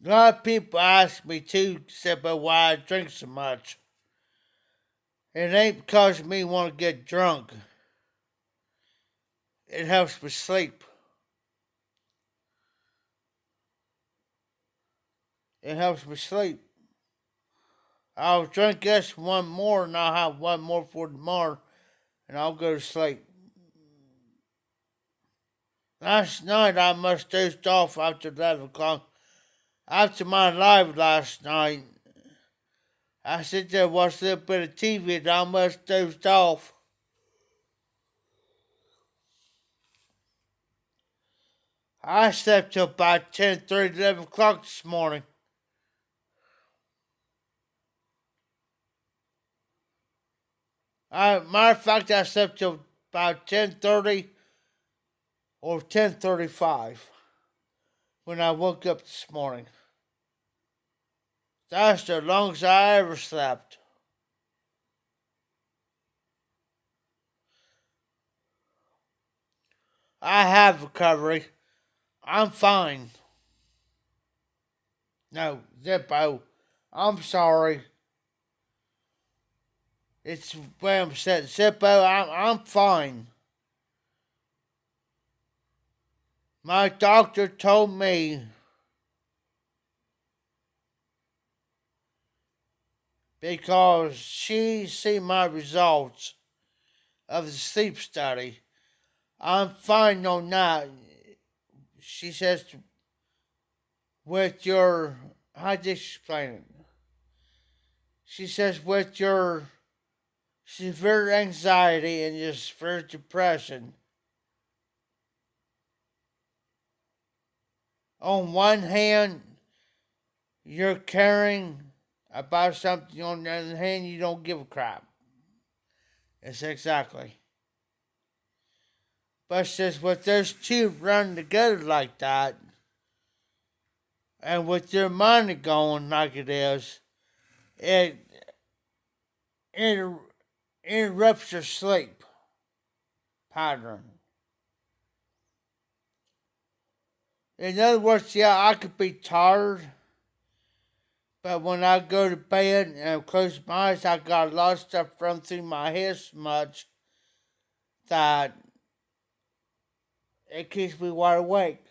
A lot of people ask me too, about why I drink so much. It ain't because of me want to get drunk. It helps me sleep. It helps me sleep. I'll drink this one more and I'll have one more for tomorrow and I'll go to sleep. Last night I must dozed off after 11 o'clock. After my live last night, I sit there watched a little bit of TV and I must dozed off. I slept till about 10:30, 11 o'clock this morning. Matter of fact, I slept till about 10:30 or 10:35 when I woke up this morning. That's the longest I ever slept. I have recovery. I'm fine. No, Zippo, I'm sorry. It's where I'm saying, Zippo, I'm fine. My doctor told me because she seen my results of the sleep study. I'm fine on that. She says, with your, how do you explain it? She says, with your severe anxiety and your severe depression, on one hand, you're caring about something, on the other hand, you don't give a crap. It's exactly. But says with those two running together like that, and with your mind going like it is, it interrupts your sleep pattern. In other words, yeah, I could be tired, but when I go to bed and close my eyes, I got a lot of stuff run through my head so much that it keeps me wide awake.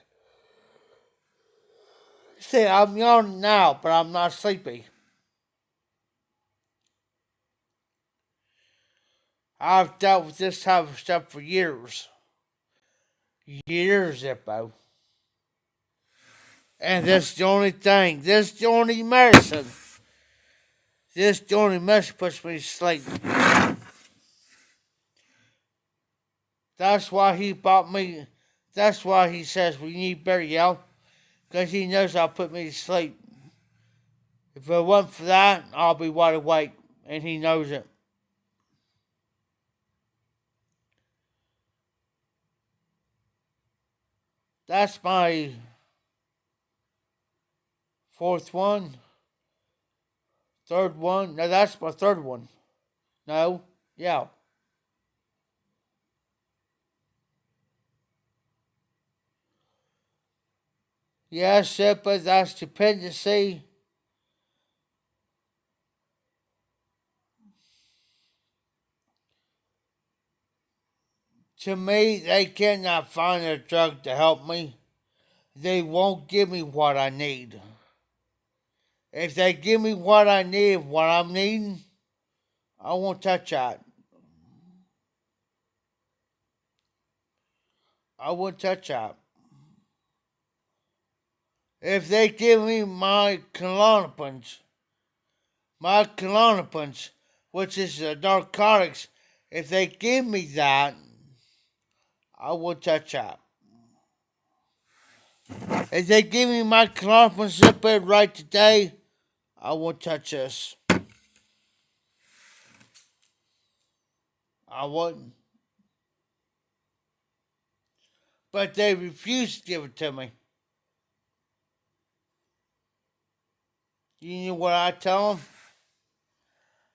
See, I'm yawning now, but I'm not sleepy. I've dealt with this type of stuff for years. Years, Zippo. And this is the only thing. This is the only medicine. This is the only medicine puts me to sleep. That's why he bought me. That's why he says we need better yell. Because he knows I'll put me to sleep. If it wasn't for that, I'll be wide awake. And he knows it. That's my fourth one. Third one. No, that's my third one. No. Yeah. Yes, but that's dependency. To me, they cannot find a drug to help me. They won't give me what I need. If they give me what I need, what I'm needing, I won't touch that. I won't touch that. If they give me my Klonopins, which is narcotics, if they give me that, I won't touch that. If they give me my Klonopins zip it right today, I won't touch this. I wouldn't. But they refuse to give it to me. You know what I tell them?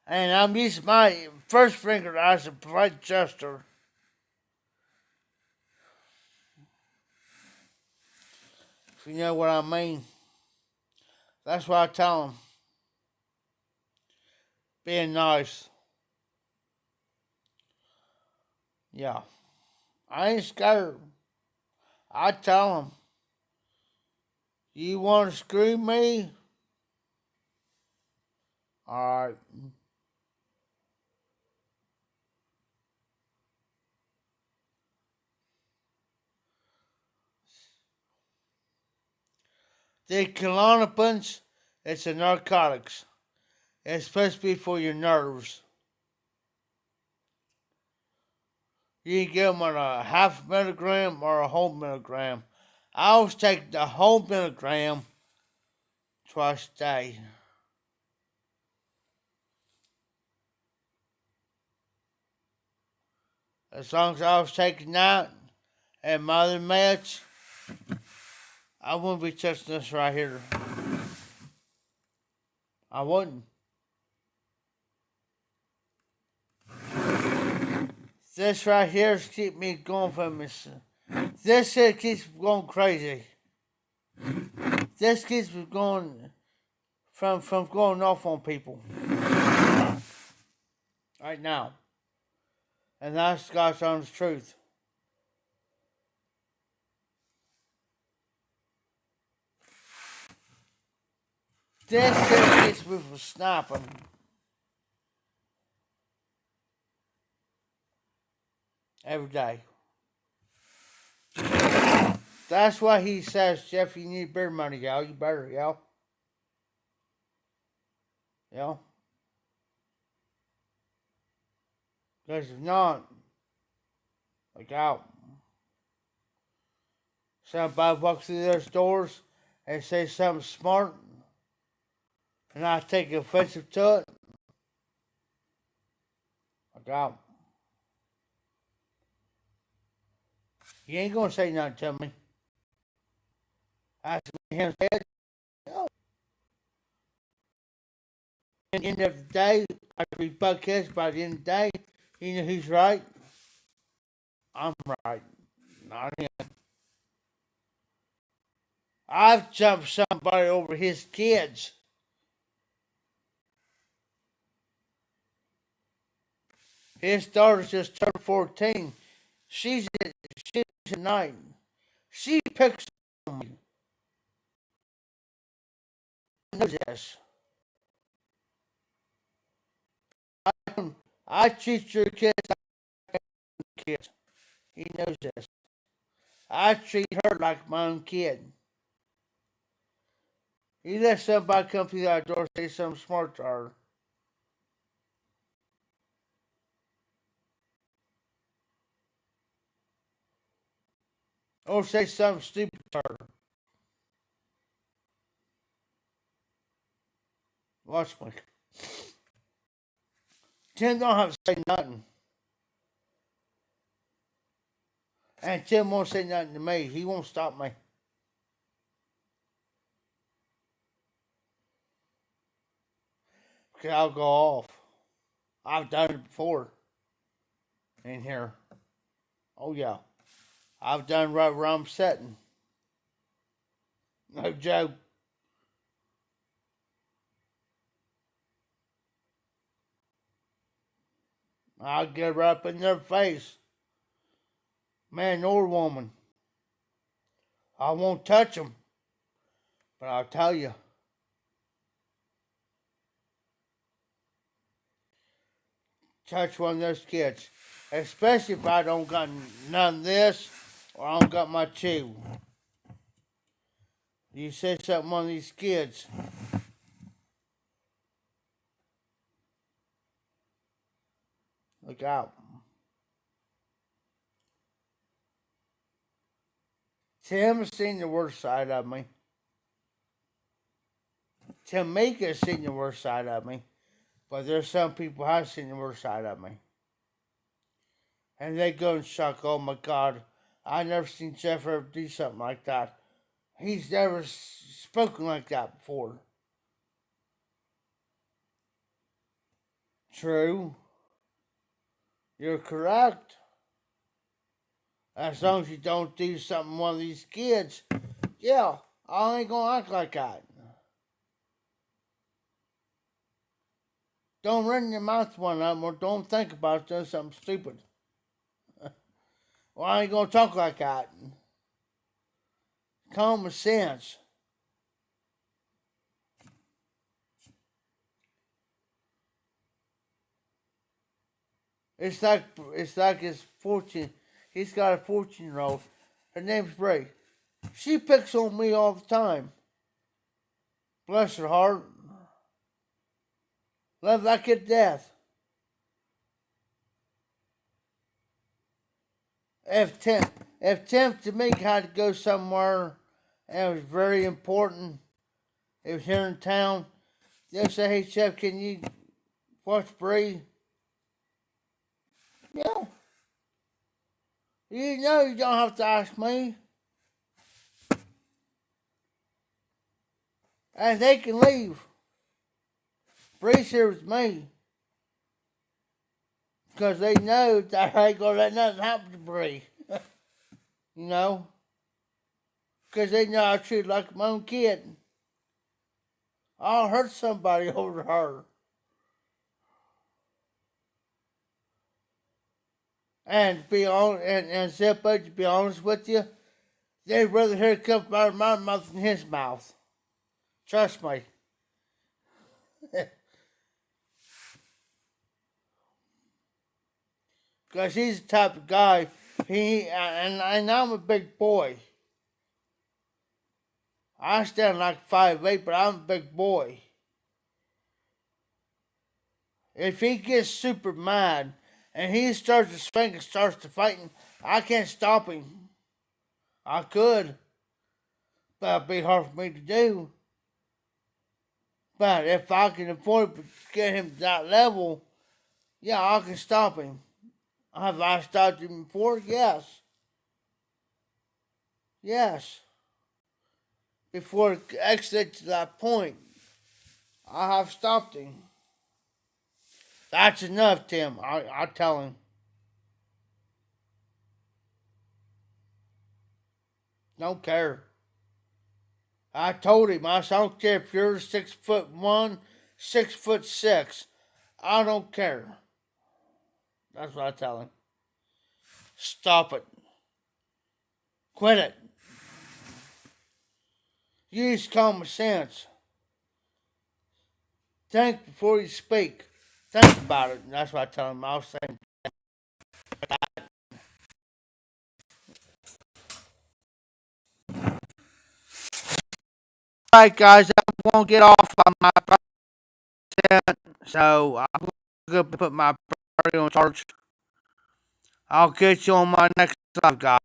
And I'm using my first finger as a polite gesture. If you know what I mean. That's what I tell them. Being nice. Yeah. I ain't scared. I tell him, you want to screw me? Alright. The Klonopins, it's a narcotics. It's supposed to be for your nerves. You can get them on a half milligram or a whole milligram. I always take the whole milligram twice a day. As long as I was taking that and my other meds, I wouldn't be touching this right here. I wouldn't. This right here keeps me going from this. This here keeps me going crazy. This keeps me going from going off on people. Right now. And that's God's honest truth. This here keeps me from snapping. Every day. That's why he says, Jeff, you need beer money, y'all. You better, y'all. Y'all. Because if not, look out. Somebody walks through their stores and say something smart, and I take offensive to it. Look out. You ain't gonna say nothing to me. Ask me him said, no. At the end of the day, after we buck heads by the end of the day, you know who's right? I'm right. Not him. I've jumped somebody over his kids. His daughter's just turned 14. She's a 9. She picks on me. He knows this. I treat your kids like kids. He knows this. I treat her like my own kid. You let somebody come through that door and say something smart to her. Or say something stupid to her. Watch me. Tim don't have to say nothing. And Tim won't say nothing to me. He won't stop me. Because I'll go off. I've done it before. In here. Oh yeah. I've done right where I'm sitting. No joke. I'll get right up in their face. Man or woman. I won't touch them. But I'll tell you. Touch one of those kids. Especially if I don't got none of this or I don't got my chew. You say something on these kids. Look out. Tim's seen the worst side of me. Tamika's seen the worst side of me. But there's some people who have seen the worst side of me. And they go and shock, oh my God, I never seen Jeff ever do something like that. He's never spoken like that before. True. You're correct. As long as you don't do something to one of these kids, yeah, I ain't gonna act like that. Don't run your mouth one of them or don't think about doing something stupid. Well, I ain't gonna talk like that. Common sense. It's like his 14. He's got a 14-year-old. Her name's Bray. She picks on me all the time. Bless her heart. Love that kid to death. If Tim Tamika had to go somewhere and it was very important, it was here in town, they'll say, hey Chef, can you watch Bree? Yeah. You know you don't have to ask me. And they can leave. Bree's here with me. Because they know that I ain't gonna let nothing happen to Bree. You know? Because they know I treat her like my own kid. I'll hurt somebody over her. And to be honest, and Zippo, to be honest with you, they'd rather hear it come out of my mouth than his mouth. Trust me. Because he's the type of guy, and I'm a big boy. I stand like 5'8", but I'm a big boy. If he gets super mad and he starts to swing and starts to fighting, I can't stop him. I could, but it'd be hard for me to do. But if I can afford to get him to that level, yeah, I can stop him. Have I stopped him before? Yes. Yes. Before it exits to that point, I have stopped him. That's enough, Tim. I tell him. Don't care. I told him, I said, I don't care if you're 6'1", 6'6". I don't care. That's what I tell him. Stop it. Quit it. Use common sense. Think before you speak. Think about it. And that's what I tell him. I'll say. Alright, guys, I'm going to get off on my percent, so I'm going to put my battery on charge. I'll catch you on my next live, guys.